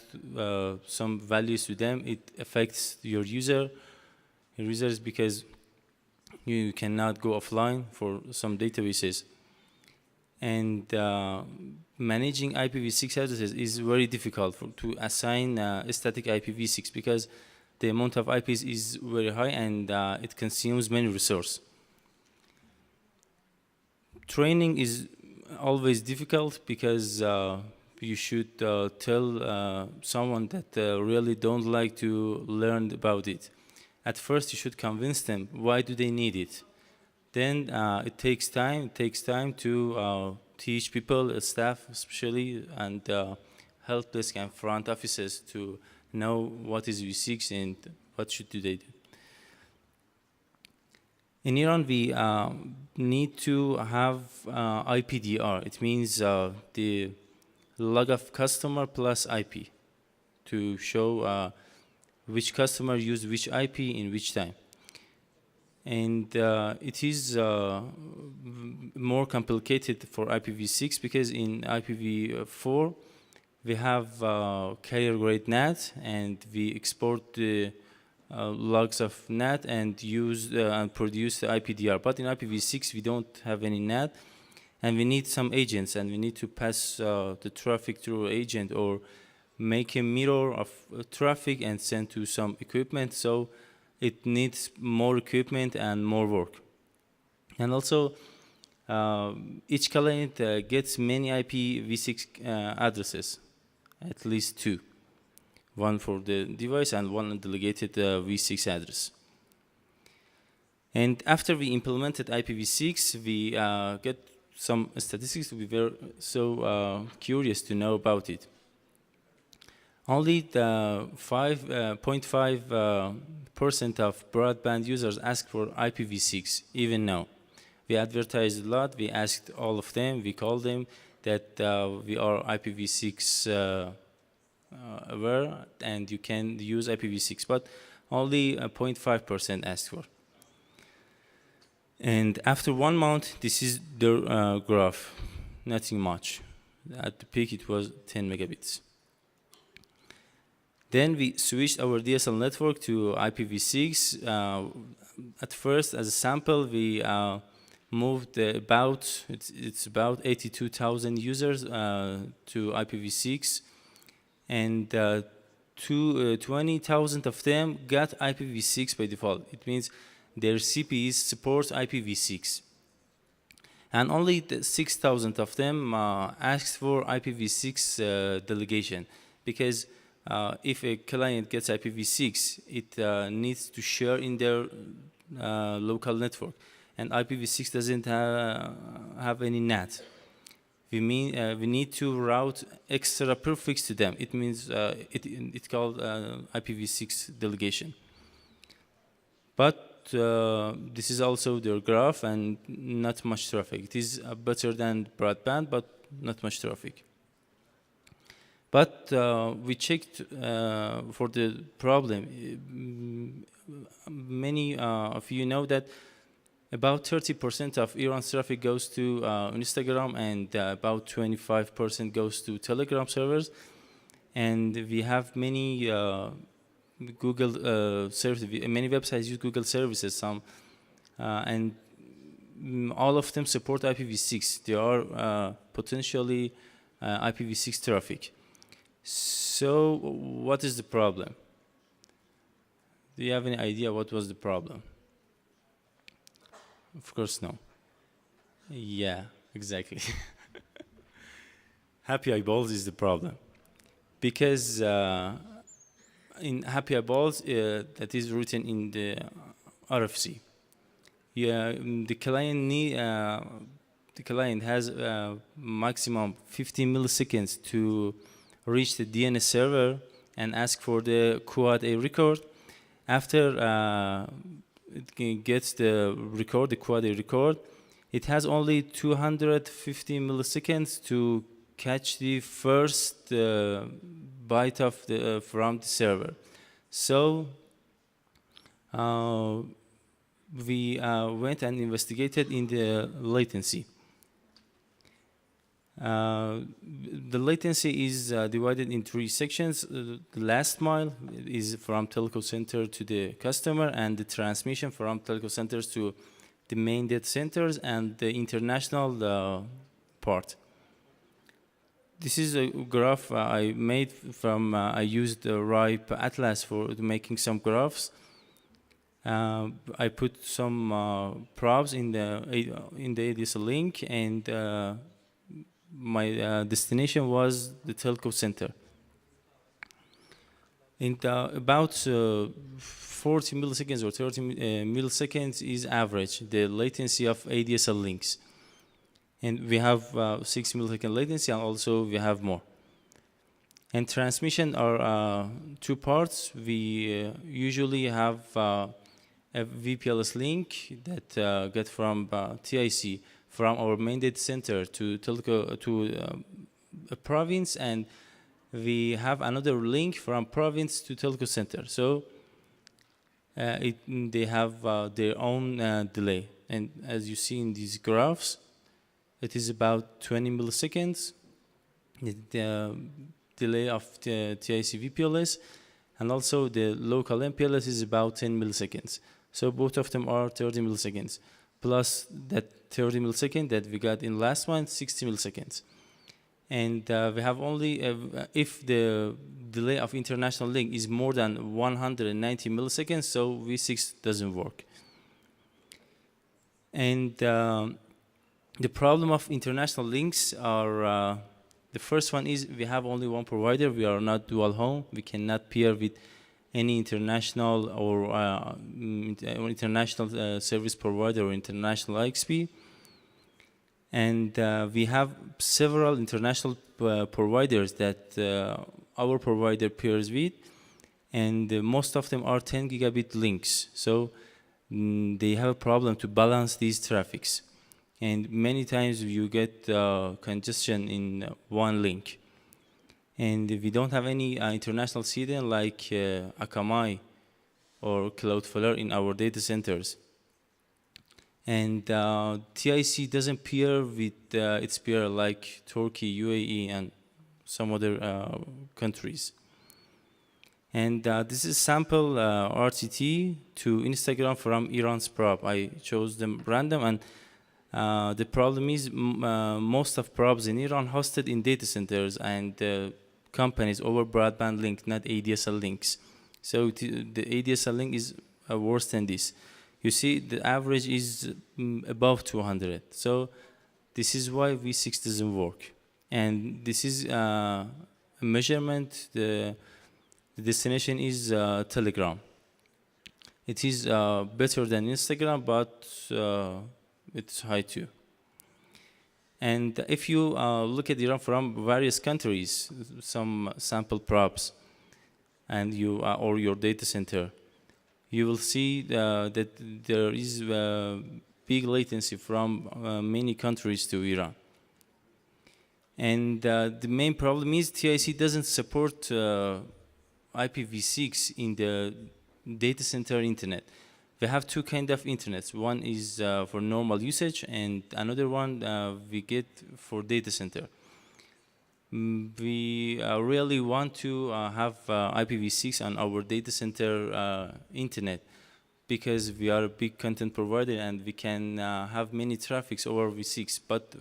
S7: some values to them. It affects your users because you cannot go offline for some databases. And managing IPv6 addresses is very difficult to assign static IPv6 because the amount of IPs is very high and it consumes many resources. Training is always difficult because you should tell someone that really don't like to learn about it. At first, you should convince them why do they need it. Then it takes time. It takes time to teach people, staff especially, and help desk and front offices to know what is V6 and what should do they do. In Iran, we need to have IPDR. It means the log of customer plus IP to show which customer used which IP in which time. And it is more complicated for IPv6 because in IPv4 we have carrier grade NAT and we export the logs of NAT and use and produce the IPDR. But in IPv6 we don't have any NAT, and we need some agents, and we need to pass the traffic through agent or make a mirror of traffic and send to some equipment. So it needs more equipment and more work. And also, each client gets many IPv6 addresses, at least 2. One for the device and one delegated v6 address. And after we implemented IPv6, we get some statistics. We were so curious to know about it. Only the 5.5% of broadband users ask for IPv6, even now. We advertised a lot, we asked all of them, we called them that we are IPv6 aware and you can use IPv6, but only 0.5% asked for. And after 1 month, this is the graph, nothing much. At the peak, it was 10 megabits. Then we switched our DSL network to IPv6. At first, as a sample, we moved it's about 82,000 users to IPv6, and 20,000 of them got IPv6 by default. It means their CPEs support IPv6. And only 6,000 of them asked for IPv6 delegation, because if a client gets IPv6, it needs to share in their local network, and IPv6 doesn't have any NAT. We need to route extra prefix to them. It means it's called IPv6 delegation. But this is also their graph, and not much traffic. It is better than broadband, but not much traffic. But we checked for the problem. Many of you know that about 30% of Iran's traffic goes to Instagram, and about 25% goes to Telegram servers. And we have many Google services. Many websites use Google services. And all of them support IPv6. They are potentially IPv6 traffic. So what is the problem? Do you have any idea what was the problem? Of course, no. Yeah, exactly. Happy eyeballs is the problem. Because in happy eyeballs, that is written in the RFC. Yeah, the client has maximum 15 milliseconds to reach the DNS server and ask for the Quad A record. After it gets the record, the Quad A record, it has only 250 milliseconds to catch the first byte of from the server. So we went and investigated in the latency. The latency is divided in 3 sections. The last mile is from telco center to the customer, and the transmission from telco centers to the main data centers, and the international part. This is a graph I made from, I used the RIPE Atlas for making some graphs. I put some probes in the ADSL link, and my destination was the telco center. In about 40 milliseconds or 30 milliseconds is average, the latency of ADSL links. And we have 6 millisecond latency, and also we have more. And transmission are two parts. We usually have a VPLS link that get from TIC from our main data center to a province, and we have another link from province to telco center. So they have their own delay. And as you see in these graphs, it is about 20 milliseconds, the delay of the TIC VPLS, and also the local MPLS is about 10 milliseconds. So both of them are 30 milliseconds, plus that 30 milliseconds that we got in last one, 60 milliseconds. And we have only, if the delay of international link is more than 190 milliseconds, so V6 doesn't work. And the problem of international links are, the first one is we have only one provider. We are not dual home. We cannot pair with any international or international service provider or international IXP. And we have several international providers that our provider pairs with, and most of them are 10 gigabit links. So they have a problem to balance these traffics. And many times you get congestion in one link. And we don't have any international CDN like Akamai or Cloudflare in our data centers. And TIC doesn't pair with its peer like Turkey, UAE, and some other countries. And this is sample RTT to Instagram from Iran's probe. I chose them random, and the problem is most of probes in Iran hosted in data centers and companies over broadband link, not ADSL links. So the ADSL link is worse than this. You see, the average is above 200. So this is why V6 doesn't work. And this is a measurement. The destination is Telegram. It is better than Instagram, but it's high too. And if you look at Iran from various countries, some sample probes, and you or your data center, you will see that there is big latency from many countries to Iran. And the main problem is TIC doesn't support IPv6 in the data center internet. We have two kinds of internets. One is for normal usage, and another one we get for data center. We really want to have IPv6 on our data center internet, because we are a big content provider and we can have many traffics over V6, but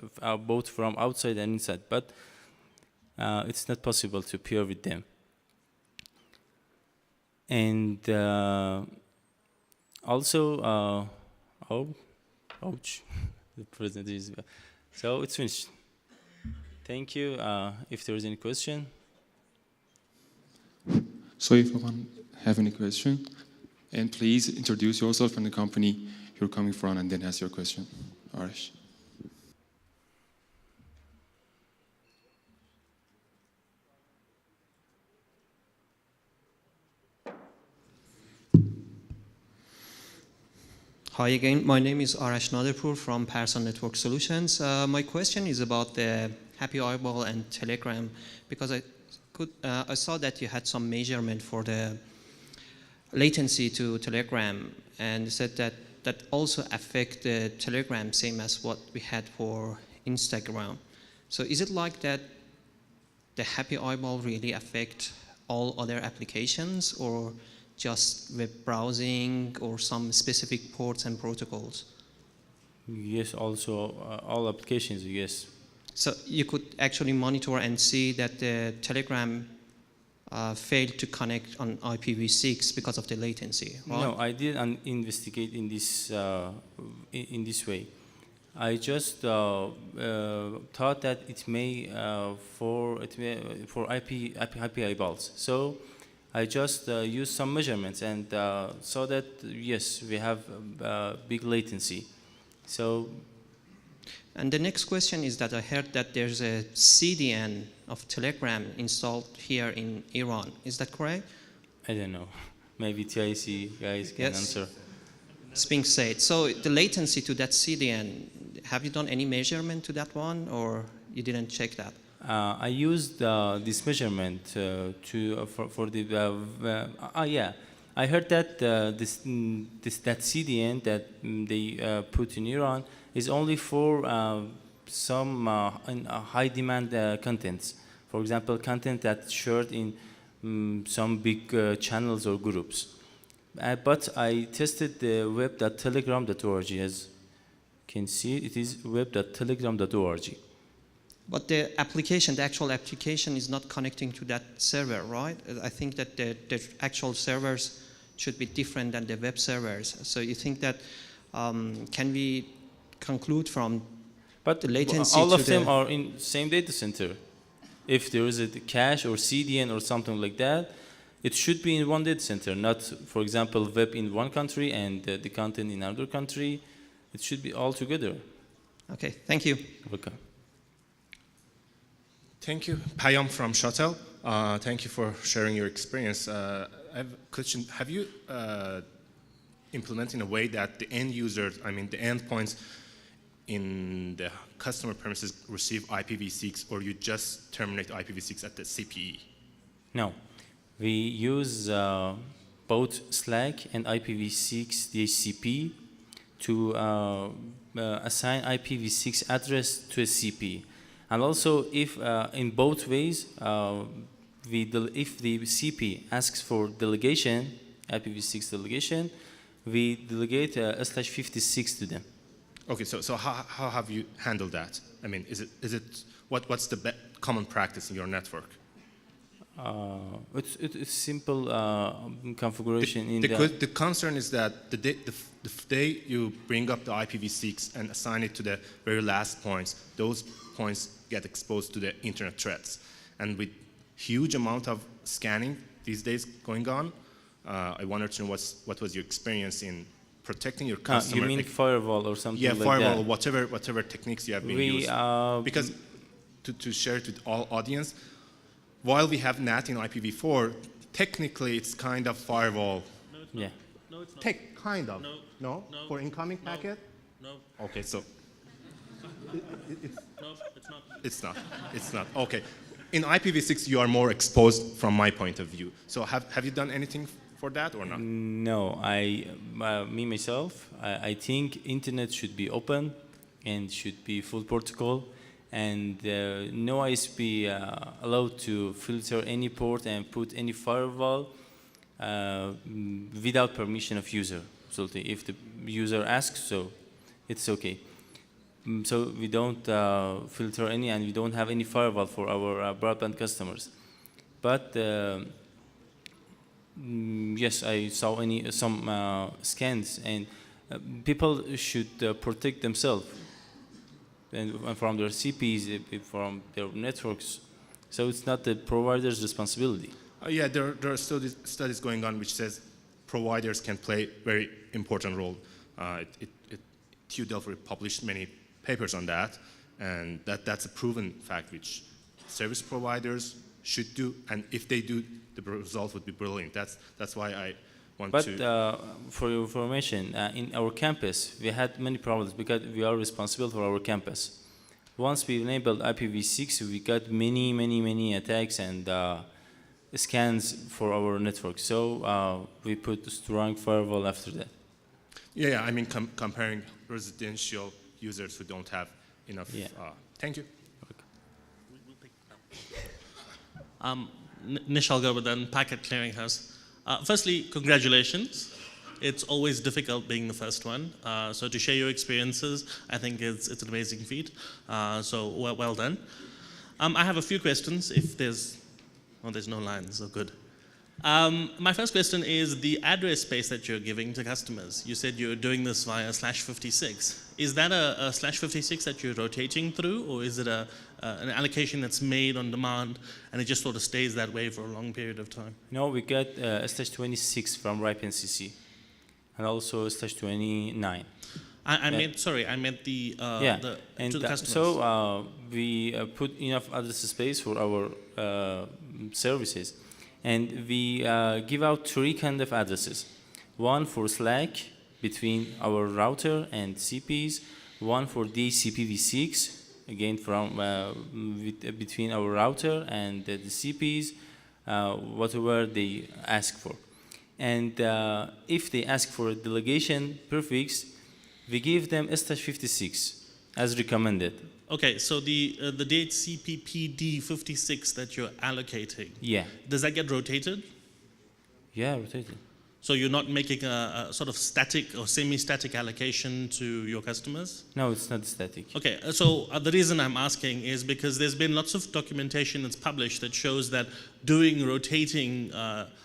S7: both from outside and inside. But it's not possible to pair with them. And also, ouch, the presentation is, so it's finished. Thank you. If there is any question.
S1: So if anyone have any question, and please introduce yourself and the company you're coming from, and then ask your question. Arash.
S3: Hi again, my name is Arash Naderpur from Parson Network Solutions. My question is about the Happy Eyeball and Telegram, because I saw that you had some measurement for the latency to Telegram, and said that that also affect the Telegram same as what we had for Instagram. So is it like that the Happy Eyeball really affect all other applications, or just web browsing or some specific ports and protocols?
S7: Yes, also all applications, yes.
S3: So you could actually monitor and see that the Telegram failed to connect on IPv6 because of the latency, right?
S7: No, I didn't investigate in this way. I just thought that it may for IP eyeballs. So I just used some measurements and saw that yes, we have big latency. So,
S3: And the next question is that I heard that there's a CDN of Telegram installed here in Iran. Is that correct?
S7: I don't know. Maybe TIC guys can
S3: Yes.
S7: answer.
S3: It's being said. So the latency to that CDN, have you done any measurement to that one, or you didn't check that?
S7: I used this measurement for the yeah. I heard that that CDN that they put in Iran is only for some high demand contents. For example, content that's shared in some big channels or groups. But I tested the web.telegram.org. As you can see, it is web.telegram.org.
S3: But the application, the actual application is not connecting to that server, right? I think that the actual servers should be different than the web servers. So you think that, can we conclude from
S7: But
S3: the latency
S7: all
S3: to
S7: of them
S3: the-
S7: are in same data center. If there is a cache or CDN or something like that, it should be in one data center, not, for example, web in one country and the content in another country. It should be all together.
S3: Okay, thank you.
S7: Okay.
S4: Thank you. Payam from Shuttle. Thank you for sharing your experience. I have a question. Have you implemented in a way that the end users, I mean the endpoints in the customer premises receive IPv6, or you just terminate IPv6 at the CPE?
S7: No, we use both Slack and IPv6 DHCP to assign IPv6 address to a CP. And also, if in both ways, if the CP asks for delegation, IPv6 delegation, we delegate /56 to them.
S4: Okay, so how have you handled that? I mean, what's the common practice in your network?
S7: It's simple configuration
S4: The concern is that the day you bring up the IPv6 and assign it to the very last points, those points get exposed to the internet threats. And with huge amount of scanning these days going on, I wanted to know what was your experience in protecting your customer.
S7: You mean firewall or something like that?
S4: Yeah, firewall, whatever techniques you have been using. Because to share it with all audience, while we have NAT in IPv4, technically it's kind of firewall.
S5: No, it's
S7: Yeah.
S5: not. No, it's not.
S4: Kind of.
S5: No.
S4: No?
S5: No.
S4: For incoming packet?
S5: No,
S4: Okay, so
S5: no, it's not.
S4: It's not. Okay. In IPv6, you are more exposed from my point of view. So have you done anything for that or not?
S7: No, me myself, I think internet should be open and should be full protocol, and no ISP allowed to filter any port and put any firewall without permission of user. So if the user asks, so it's okay. So we don't filter any, and we don't have any firewall for our broadband customers. But yes, I saw some scans, and people should protect themselves and from their CPs, from their networks. So it's not the provider's responsibility.
S4: Yeah, there are studies going on which says providers can play very important role. TU Delft published many papers on that, and that's a proven fact which service providers should do, and if they do, the result would be brilliant. That's why I want to.
S7: But for your information, in our campus, we had many problems because we are responsible for our campus. Once we enabled IPv6, we got many attacks and scans for our network. So we put a strong firewall after that.
S4: Yeah, I mean comparing residential users who don't have enough.
S7: Yeah.
S4: Thank you.
S5: Nish, I'll go with then Packet Clearinghouse. Firstly, congratulations. It's always difficult being the first one. So to share your experiences, I think it's an amazing feat. So well done. I have a few questions. If there's no lines, so good. My first question is the address space that you're giving to customers. You said you're doing this via /56. Is that a /56 that you're rotating through, or is it an allocation that's made on demand and it just sort of stays that way for a long period of time?
S7: No, we got /26 from RIPE-NCC and also /29.
S5: I meant the
S7: and
S5: to the customers.
S7: so we put enough address space for our services, and we give out 3 kind of addresses. One for Slack between our router and CPs, one for DHCP-v6 again from between our router and the CPs, whatever they ask for. And if they ask for a delegation prefix, we give them /56 as recommended.
S5: Okay, so the DHCP-PD56 that you're allocating,
S7: Yeah.
S5: does that get rotated?
S7: Yeah, rotated.
S5: So you're not making a sort of static or semi-static allocation to your customers?
S7: No, it's not static.
S5: Okay, so the reason I'm asking is because there's been lots of documentation that's published that shows that doing rotating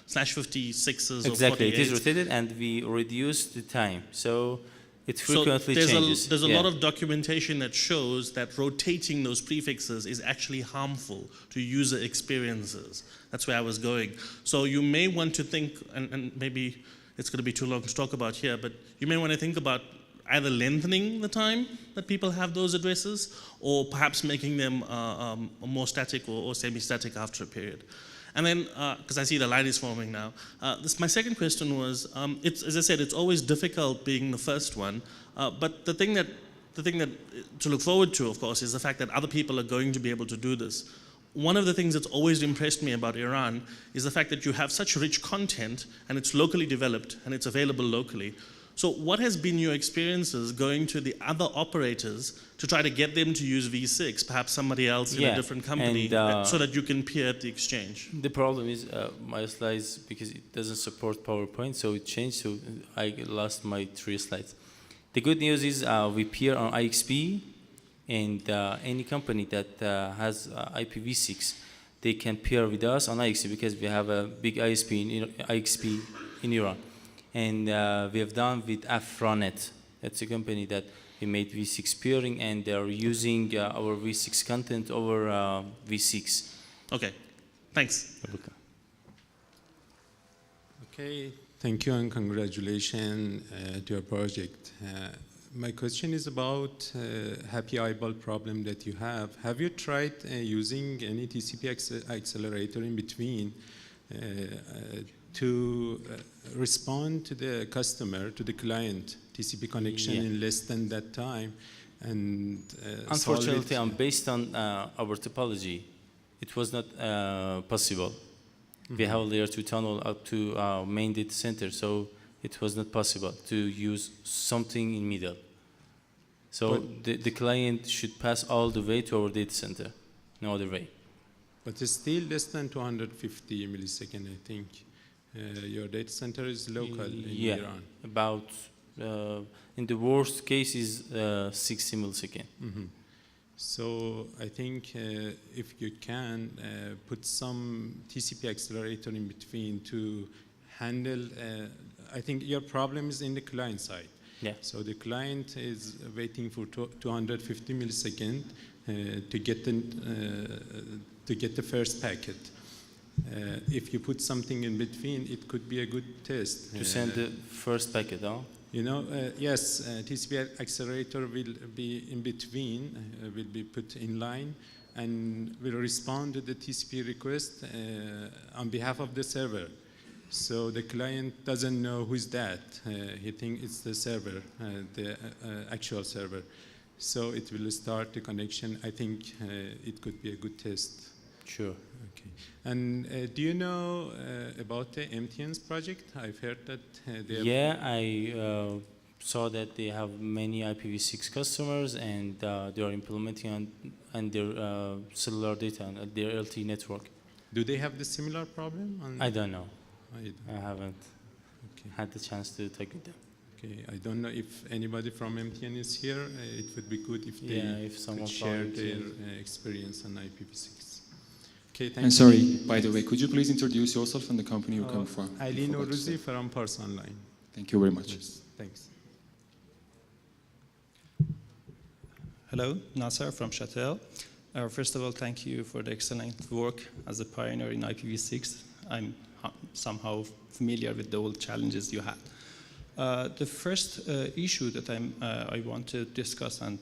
S5: /56s
S7: Exactly,
S5: or 48s,
S7: it is rotated, and we reduce the time. So it frequently changes.
S5: There's a lot of documentation that shows that rotating those prefixes is actually harmful to user experiences. That's where I was going. So you may want to think, and maybe it's going to be too long to talk about here, but you may want to think about either lengthening the time that people have those addresses, or perhaps making them more static or semi-static after a period. And then, because I see the line is forming now, my second question was, as I said, it's always difficult being the first one, but the thing that to look forward to, of course, is the fact that other people are going to be able to do this. One of the things that's always impressed me about Iran is the fact that you have such rich content, and it's locally developed, and it's available locally. So what has been your experiences going to the other operators to try to get them to use V6, perhaps somebody else in a different company, so that you can peer at the exchange?
S7: The problem is my slides, because it doesn't support PowerPoint, so it changed, so I lost my 3 slides. The good news is we peer on IXP, and any company that has IPv6, they can peer with us on IXP, because we have a big IXP in Iran. And we have done with Afronet. That's a company that we made V6 peering, and they are using our V6 content over V6.
S5: Okay, thanks.
S8: Okay, thank you and congratulations to your project. My question is about happy eyeball problem that you have. Have you tried using any TCP accelerator in between to respond to the customer, to the client TCP connection in less than that time? And
S7: unfortunately, based on our topology, it was not possible. We have a layer 2 tunnel up to our main data center, so it was not possible to use something in middle. So the client should pass all the way to our data center, no other way.
S8: But it's still less than 250 milliseconds, I think. Your data center is local in Iran.
S7: About, in the worst case is 60 milliseconds.
S8: So I think if you can put some TCP accelerator in between to handle, I think your problem is in the client side.
S7: Yeah.
S8: So the client is waiting for 250 milliseconds to get the first packet. If you put something in between, it could be a good test.
S7: To send the first packet, huh?
S8: You know, yes, TCP accelerator will be in between, will be put in line, and will respond to the TCP request on behalf of the server. So the client doesn't know who's that. He thinks it's the server, the actual server. So it will start the connection. I think it could be a good test.
S7: Sure.
S8: Okay. And do you know about the MTN's project? I've heard that they have...
S7: I saw that they have many IPv6 customers, and they are implementing on their cellular data, on their LTE network.
S8: Do they have the similar problem?
S7: I don't know. I haven't had the chance to talk with them.
S8: Okay, I don't know if anybody from MTN is here. It would be good if they
S7: if someone
S8: could share their experience on IPv6. Okay. Okay, thank
S1: And
S8: you.
S1: sorry, by the way, could you please introduce yourself and the company you come from?
S8: Ali
S1: I forgot to
S8: Nourouzi
S1: say.
S8: from Pars Online.
S1: Thank you very much.
S8: Thanks.
S9: Hello, Nasser from Chatel. First of all, thank you for the excellent work as a pioneer in IPv6. I'm somehow familiar with the old challenges you had. The first issue that I want to discuss and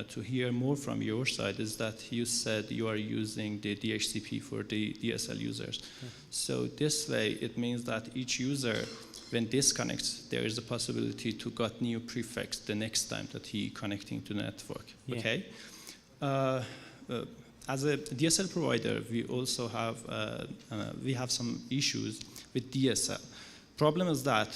S9: to hear more from your side is that you said you are using the DHCP for the DSL users. Yeah. So this way, it means that each user, when disconnects, there is a possibility to get new prefix the next time that he connecting to the network. Yeah. Okay. As a DSL provider, we also have some issues with DSL. Problem is that,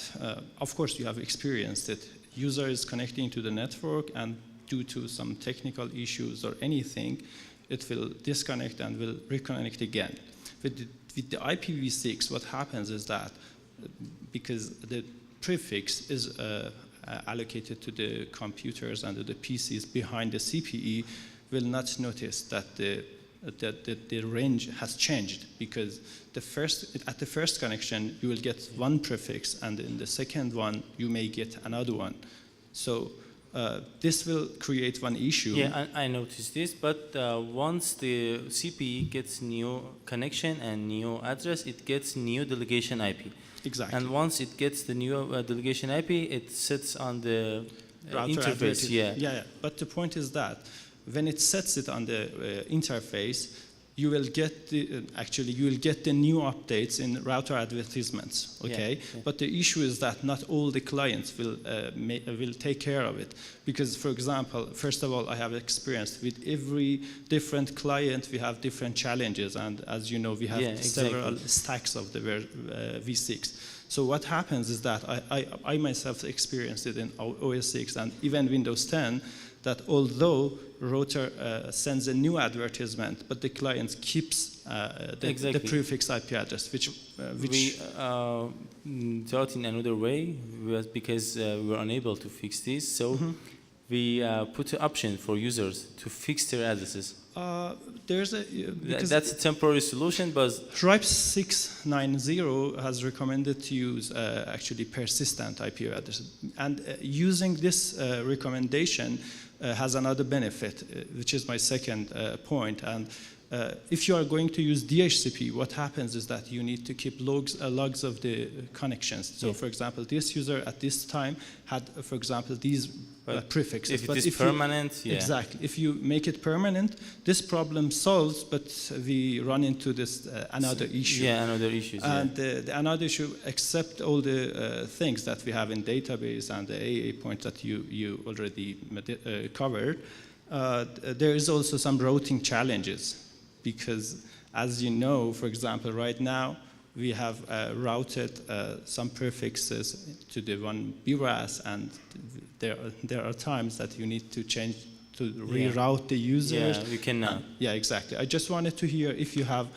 S9: of course, you have experienced it. User is connecting to the network, and due to some technical issues or anything, it will disconnect and will reconnect again. With the IPv6, what happens is that because the prefix is allocated to the computers and to the PCs behind the CPE, will not notice that the range has changed, because at the first connection you will get one prefix, and in the second one you may get another one. So this will create one issue.
S7: Yeah, I noticed this, but once the CPE gets new connection and new address, it gets new delegation IP.
S9: Exactly.
S7: And once it gets the new delegation IP, it sits on the interface.
S9: Yeah. But the point is that when it sets it on the interface, you will get the new updates in router advertisements. Okay, yeah. But the issue is that not all the clients will take care of it, because, for example, first of all, I have experienced with every different client we have different challenges, and as you know, we have several stacks of the V6. So what happens is that I myself experienced it in OS 6 and even Windows 10, that although router sends a new advertisement, but the client keeps the prefix IP address, which
S7: we thought in another way, because we were unable to fix this. So we put an option for users to fix their addresses. That's a temporary solution, but
S9: RIPE 690 has recommended to use actually persistent IP address, and using this recommendation has another benefit, which is my second point. And if you are going to use DHCP, what happens is that you need to keep logs of the connections. So, for example, this user at this time had, for example, these prefixes.
S7: If it is permanent,
S9: exactly. If you make it permanent, this problem solves, but we run into this another issue.
S7: Yeah, another issue.
S9: And the another issue, except all the things that we have in database and the AA point that you already covered, there is also some routing challenges. Because, as you know, for example, right now, we have routed some prefixes to the one BRAS, and there are times that you need to change to reroute the users.
S7: Yeah, you can.
S9: Yeah, exactly. I just wanted to hear if you have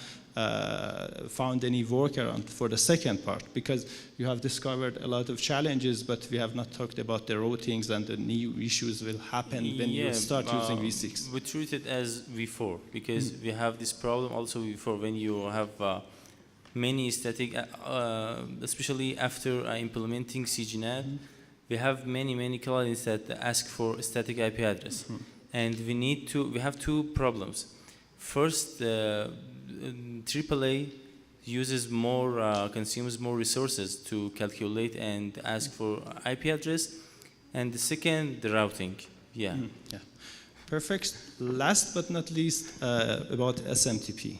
S9: found any workaround for the second part, because you have discovered a lot of challenges, but we have not talked about the routings and the new issues will happen when you start using V6.
S7: We treat it as V4, because we have this problem also V4 when you have many static, especially after implementing CGNAT, we have many clients that ask for a static IP address, and we have two problems. First, AAA consumes more resources to calculate and ask for IP address, and the second, the routing. Yeah.
S9: Perfect. Last but not least, about SMTP.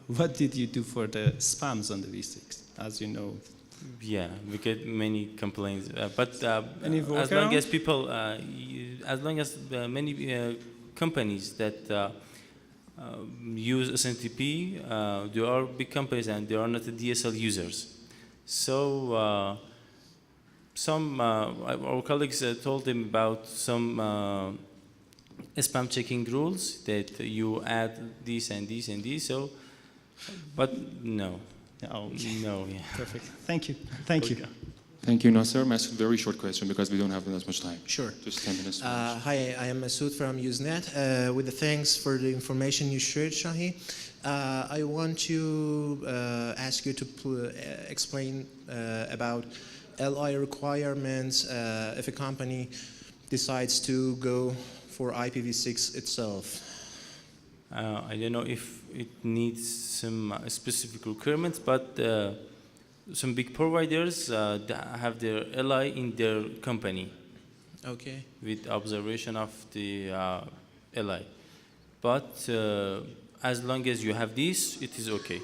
S9: What did you do for the spams on the V6? As you know.
S7: Yeah, we get many complaints, but
S9: as long
S7: as many companies that use SMTP, there are big companies and they are not the DSL users. So some our colleagues told them about some spam checking rules that you add this and this and this. So, but no. No. Yeah.
S9: Perfect. Thank you. Thank you.
S1: Thank you, Nasser. Masoud, very short question because we don't have that much time.
S10: Sure.
S1: Just 10 minutes.
S10: Hi, I am Masoud from Usenet. With the thanks for the information you shared, Shahi. I want to ask you to explain about LI requirements if a company decides to go for IPv6 itself.
S7: I don't know if it needs some specific requirements, but some big providers have their LI in their company.
S10: Okay.
S7: With observation of the LI. But as long as you have this, it is okay.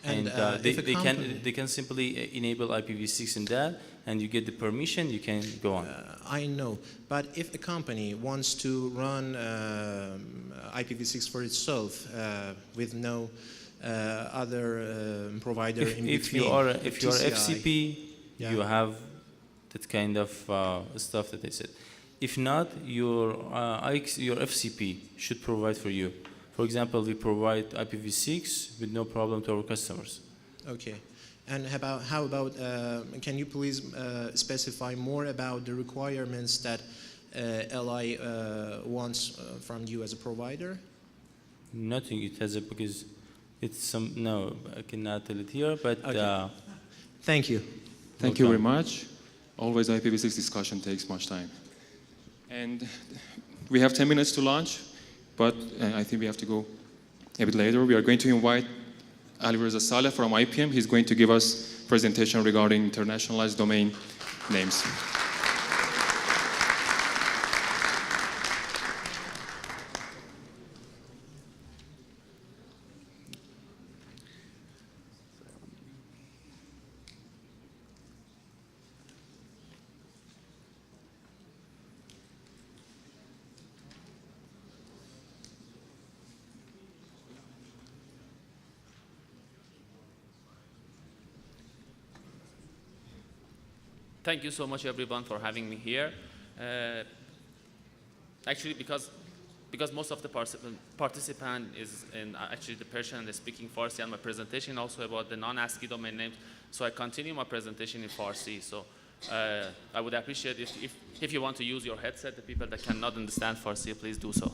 S7: And they can simply enable IPv6 in that, and you get the permission, you can go on.
S10: I know, but if a company wants to run IPv6 for itself with no other provider in between.
S7: If you are FCP,
S10: yeah.
S7: you have that kind of stuff that I said. If not, your FCP should provide for you. For example, we provide IPv6 with no problem to our customers.
S10: Okay. And how about can you please specify more about the requirements that LI wants from you as a provider?
S7: Nothing. It has because it's some. No, I cannot tell it here. But
S10: okay. Thank you.
S1: Thank you very much. Always IPv6 discussion takes much time. And we have 10 minutes to launch, but I think we have to go a bit later. We are going to invite Ali Reza Saleh from IPM. He's going to give us a presentation regarding internationalized domain names.
S11: Thank you so much, everyone, for having me here. Actually, because most of the participant is in actually the Persian and speaking Farsi, and my presentation also about the non-ASCII domain names, so I continue my presentation in Farsi. So I would appreciate if you want to use your headset, the people that cannot understand Farsi, please do so.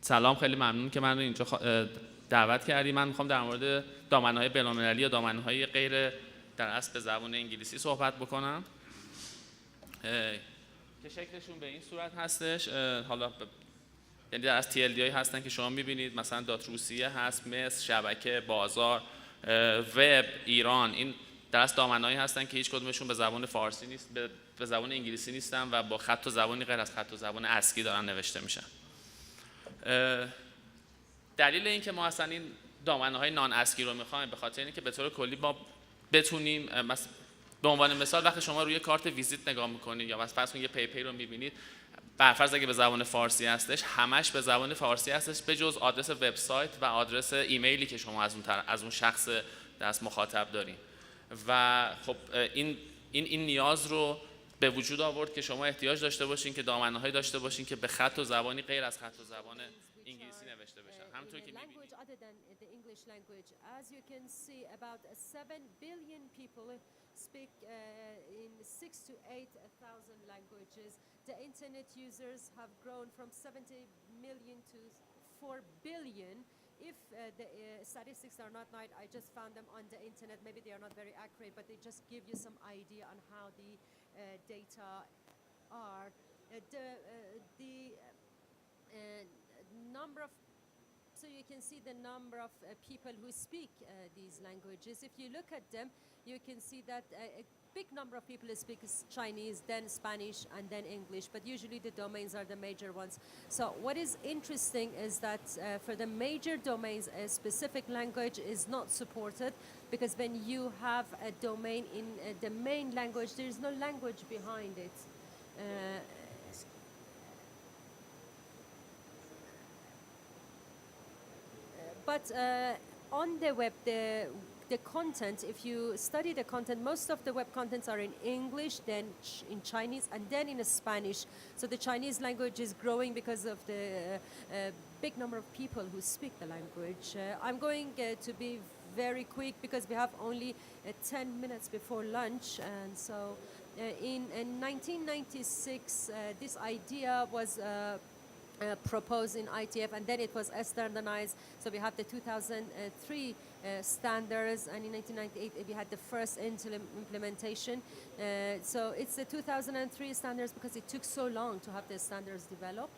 S11: سلام، خیلی ممنون که من رو اینجا دعوت کردی. من میخوام در مورد دامنه‌های بین‌المللی یا دامنه‌های غیر در اصل به زبان انگلیسی صحبت بکنم که شکلشون به این صورت هستش. حالا یعنی در اصل TLD هایی هستن که شما میبینید، مثلا دات روسیه هست، مصر، شبکه، بازار، وب، ایران. این در اصل دامنه‌هایی هستن که هیچ کدومشون به زبان فارسی نیست، به زبان انگلیسی نیستن و با خط و زبانی غیر از خط و زبان اسکی دارن نوشته میشن. دلیل این که ما اصلا این دامنه‌های نان اسکی رو می‌خوایم به خاطر اینه که به طور کلی ما بتونیم به عنوان مثال وقتی شما روی کارت ویزیت نگاه می‌کنید یا فرض کنید یه پیپی رو می‌بینید، برفرض اگه به زبان فارسی هستش، همش به زبان فارسی هستش به جز آدرس وبسایت و آدرس ایمیلی که شما از اون شخص دست مخاطب دارین. و خب این نیاز رو به وجود آورد که شما احتیاج داشته باشین که دامنه‌هایی داشته باشین که به خط و زبانی غیر از خط و زبان انگلیسی نوشته بشن. همونطور که می‌بینید
S12: language. As you can see, about 7 billion people speak in 6 to 8,000 languages. The internet users have grown from 70 million to 4 billion. If the statistics are not right, I just found them on the internet. Maybe they are not very accurate, but they just give you some idea on how the data are. The number of So you can see the number of people who speak these languages. If you look at them, you can see that a big number of people speak Chinese, then Spanish, and then English, but usually the domains are the major ones. So what is interesting is that for the major domains, a specific language is not supported, because when you have a domain in the main language, there is no language behind it. But on the web, the content, if you study the content, most of the web contents are in English, then in Chinese, and then in Spanish. So the Chinese language is growing because of the big number of people who speak the language. I'm going to be very quick because we have only 10 minutes before lunch, and so in 1996 this idea was proposed in ITF, and then it was standardized. So we have the 2003 standards, and in 1998 we had the first implementation. So it's the 2003 standards because it took so long to have the standards developed.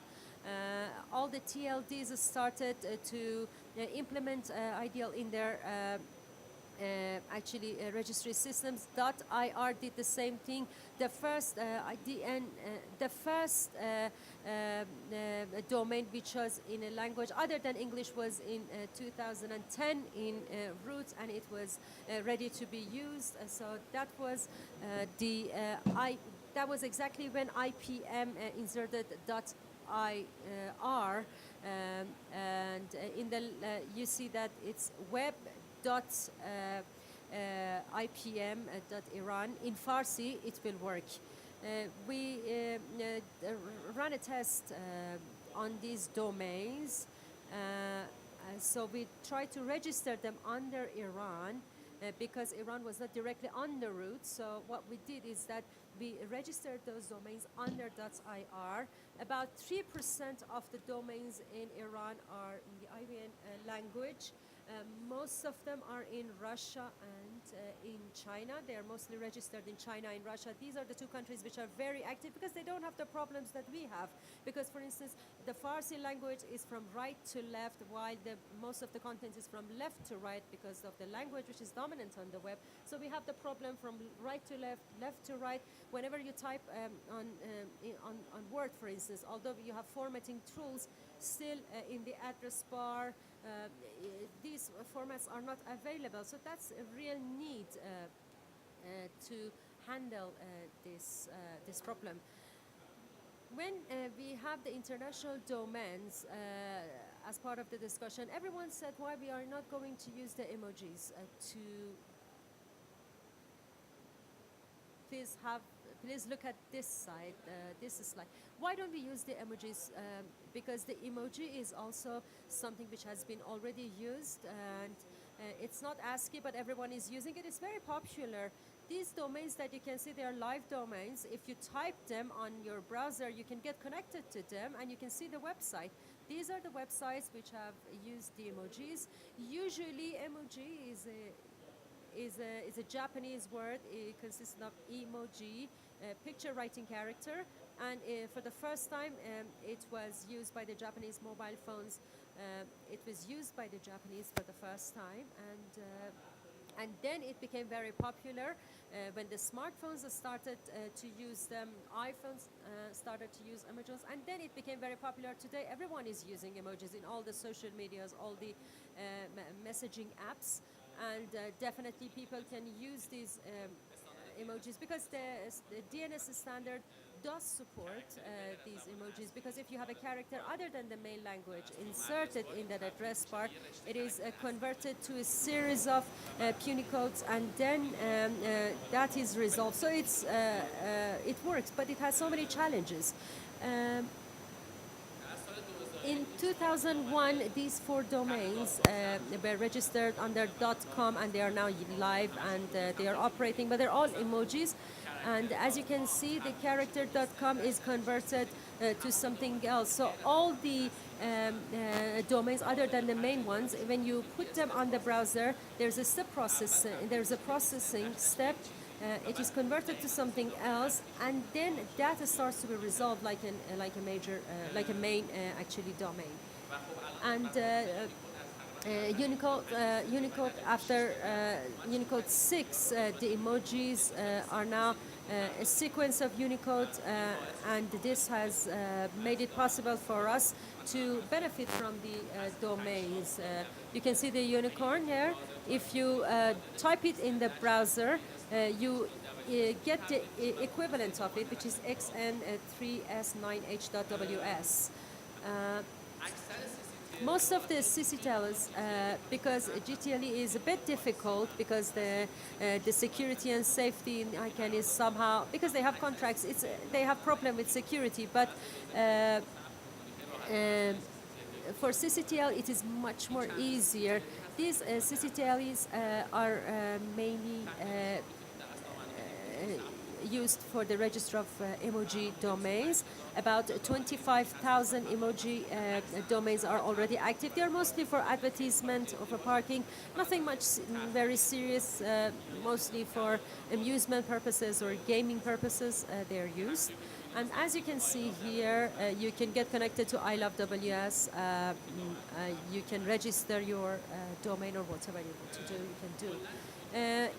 S12: All the TLDs started to implement IDL in their registry systems. .ir did the same thing. The first domain which was in a language other than English was in 2010 in root, and it was ready to be used. So that was that was exactly when IPM inserted .ir, and in the you see that it's web.ipm.iran. In Farsi, it will work. We ran a test on these domains. So we tried to register them under Iran because Iran was not directly on the root. So what we did is that we registered those domains under .ir. About 3% of the domains in Iran are in the Iranian language. Most of them are in Russia and in China. They are mostly registered in China and Russia. These are the two countries which are very active because they don't have the problems that we have. Because, for instance, the Farsi language is from right to left, while most of the content is from left to right because of the language which is dominant on the web. So we have the problem from right to left, left to right. Whenever you type on Word, for instance, although you have formatting tools, still in the address bar, these formats are not available. So that's a real need to handle this problem. When we have the international domains as part of the discussion, everyone said why we are not going to use the emojis please look at this side, this slide. Why don't we use the emojis? Because the emoji is also something which has been already used, and it's not ASCII, but everyone is using it. It's very popular. These domains that you can see, they are live domains. If you type them on your browser, you can get connected to them, and you can see the website. These are the websites which have used the emojis. Usually, emoji is a Japanese word. It consists of emoji, picture writing character, and for the first time it was used by the Japanese mobile phones. It was used by the Japanese for the first time, and then it became very popular when the smartphones started to use them. iPhones started to use emojis, and then it became very popular. Today everyone is using emojis in all the social medias, all the messaging apps. And definitely people can use these emojis because the DNS standard does support these emojis, because if you have a character other than the main language inserted in that address bar, it is converted to a series of Punicodes, and then that is resolved. So it works, but it has so many challenges. In 2001, these 4 domains were registered under .com, and they are now live, and they are operating, but they're all emojis. And as you can see, the character .com is converted to something else. So all the domains other than the main ones, when you put them on the browser, there's a processing step. It is converted to something else, and then data starts to be resolved like a main actually domain. And Unicode after Unicode 6, the emojis are now a sequence of Unicode, and this has made it possible for us to benefit from the domains. You can see the unicorn here. If you type it in the browser, you get the equivalent of it, which is xn3s9h.ws. most of the CCTLs, because GTLE is a bit difficult because the security and safety in ICANN is somehow, because they have contracts, they have problem with security, but for CCTL it is much more easier. These CCTLs are mainly used for the register of emoji domains. About 25,000 emoji domains are already active. They are mostly for advertisement or for parking, nothing much very serious, mostly for amusement purposes or gaming purposes they are used. And as you can see here, you can get connected to I Love WS. You can register your domain or whatever you want to do, you can do.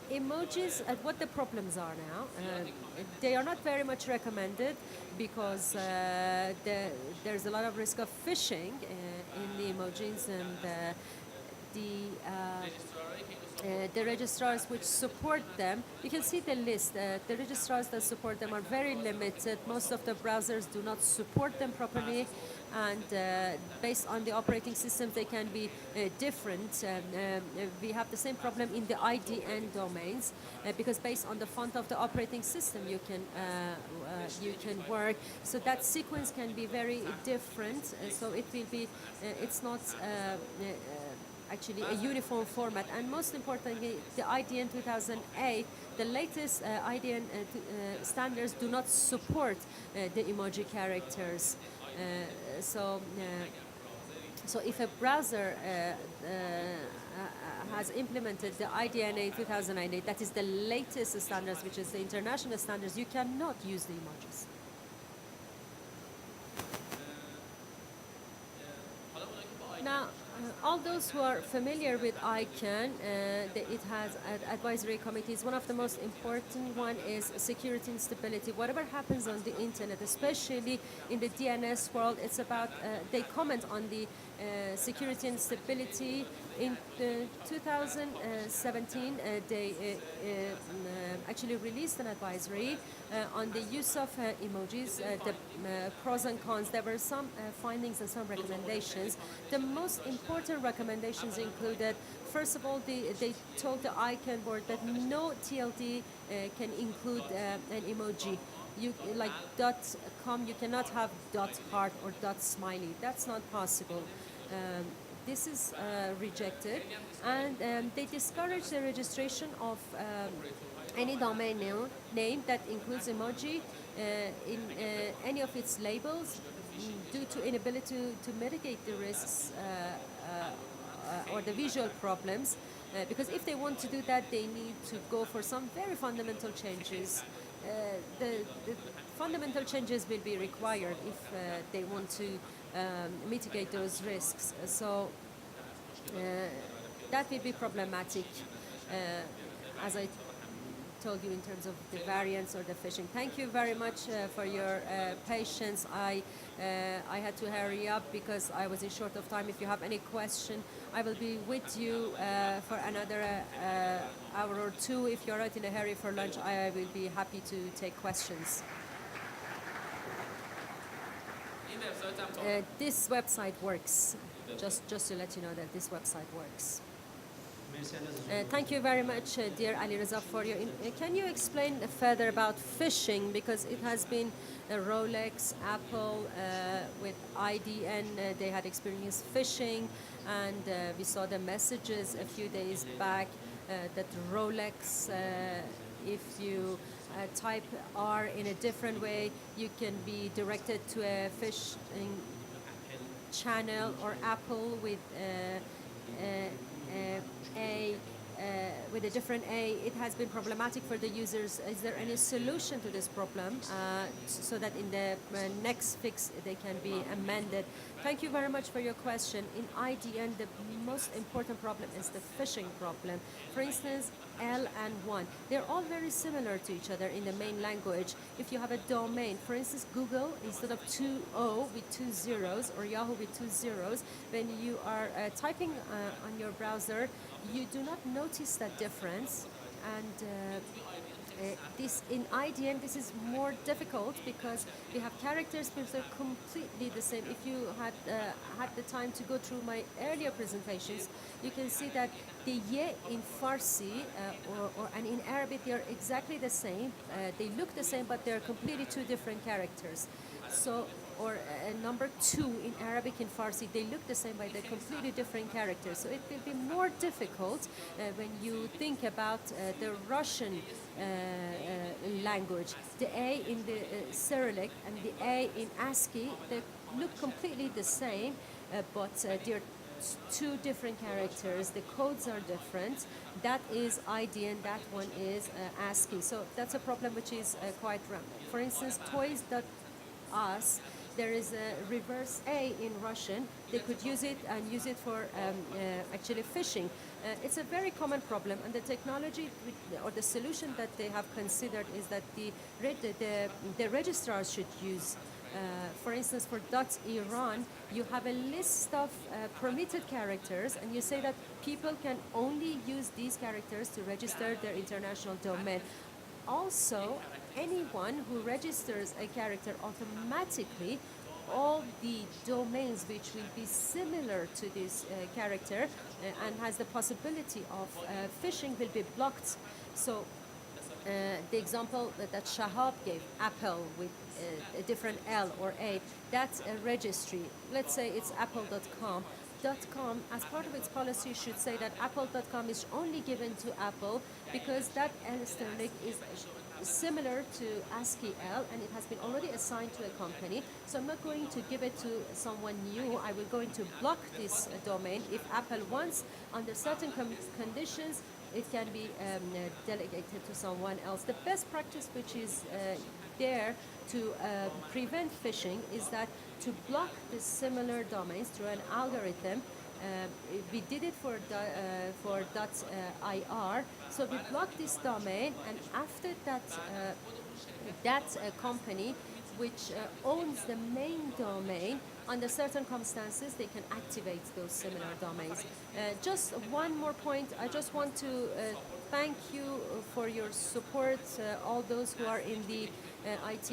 S12: Emojis, what the problems are now, they are not very much recommended because there's a lot of risk of phishing in the emojis, and the registrars which support them, you can see the list. The registrars that support them are very limited. Most of the browsers do not support them properly, and based on the operating systems, they can be different. We have the same problem in the IDN domains because based on the font of the operating system, you can work. So that sequence can be very different. So it will be, it's not. Actually a uniform format, and most importantly the IDN 2008, the latest IDN standards do not support the emoji characters. So if a browser has implemented the IDNA 2008, that is the latest standards, which is the international standards, you cannot use the emojis. Now, all those who are familiar with ICANN, it has advisory committees. One of the most important one is security and stability. Whatever happens on the internet, especially in the DNS world, it's about, they comment on the security and stability. In 2017, they actually released an advisory on the use of emojis, the pros and cons. There were some findings and some recommendations. The most important recommendations included, first of all, they told the ICANN board that no TLD can include an emoji. Like .com, you cannot have .heart or .smiley. That's not possible. This is rejected, and they discourage the registration of any domain name that includes emoji in any of its labels due to inability to mitigate the risks or the visual problems, because if they want to do that, they need to go for some very fundamental changes. The fundamental changes will be required if they want to mitigate those risks. So that will be problematic, as I told you, in terms of the variants or the phishing. Thank you very much for your patience. I had to hurry up because I was in short of time. If you have any question, I will be with you for another hour or two. If you're not in a hurry for lunch, I will be happy to take questions. This website works. Just to let you know that this website works. Thank you very much, dear Ali Reza, for your. Can you explain further about phishing, because it has been Rolex, Apple with IDN. They had experienced phishing, and we saw the messages a few days back that Rolex, if you type R in a different way, you can be directed to a phishing channel, or Apple with with a different A. It has been problematic for the users. Is there any solution to this problem so that in the next fix they can be amended? Thank you very much for your question. In IDN, the most important problem is the phishing problem. For instance, L and 1, they're all very similar to each other in the main language. If you have a domain, for instance, Google, instead of 2O with 2 zeros, or Yahoo with 2 zeros, when you are typing on your browser, you do not notice that difference, and This in IDM, this is more difficult because we have characters which are completely the same. If you had the time to go through my earlier presentations, you can see that the ye in Farsi and in Arabic they are exactly the same. They look the same, but they are completely two different characters. So, or number 2 in Arabic and Farsi, they look the same, but they're completely different characters. So it will be more difficult when you think about the Russian language. The A in the Cyrillic and the A in ASCII, they look completely the same, but they're two different characters. The codes are different. That is ID and that one is ASCII. So that's a problem which is quite rampant. For instance, toys.us, there is a reverse A in Russian. They could use it and use it for actually phishing. It's a very common problem, and the technology or the solution that they have considered is that the registrars should use. For instance, for .Iran, you have a list of permitted characters, and you say that people can only use these characters to register their international domain. Also, anyone who registers a character automatically, all the domains which will be similar to this character and has the possibility of phishing will be blocked. So the example that Shahab gave, Apple with a different L or A, that's a registry. Let's say it's apple.com. .com, as part of its policy, should say that apple.com is only given to Apple because that L-sterling is similar to ASCII L, and it has been already assigned to a company. So I'm not going to give it to someone new. I will going to block this domain. If Apple wants, under certain conditions, it can be delegated to someone else. The best practice which is there to prevent phishing is that to block the similar domains through an algorithm. We did it for .ir. So we block this domain, and after that, that company which owns the main domain, under certain circumstances, they can activate those similar domains. Just one more point. I just want to thank you for your support, all those who are in the IT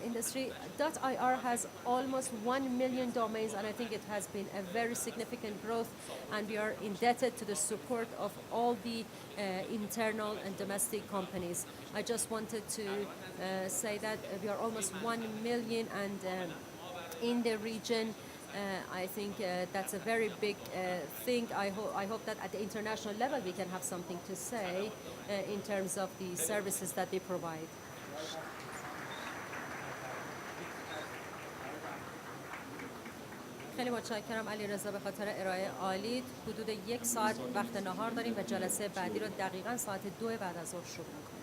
S12: industry. .ir has almost 1 million domains, and I think it has been a very significant growth, and we are indebted to the support of all the internal and domestic companies. I just wanted to say that we are almost 1 million, and in the region, I think that's a very big thing. I hope that at the international level we can have something to say in terms of the services that they provide. خیلی متشکرم علیرضا به خاطر ارائه عالی. حدود 1 ساعت وقت نهار داریم و جلسه بعدی رو دقیقاً ساعت 2 بعد از ظهر شروع می‌کنیم.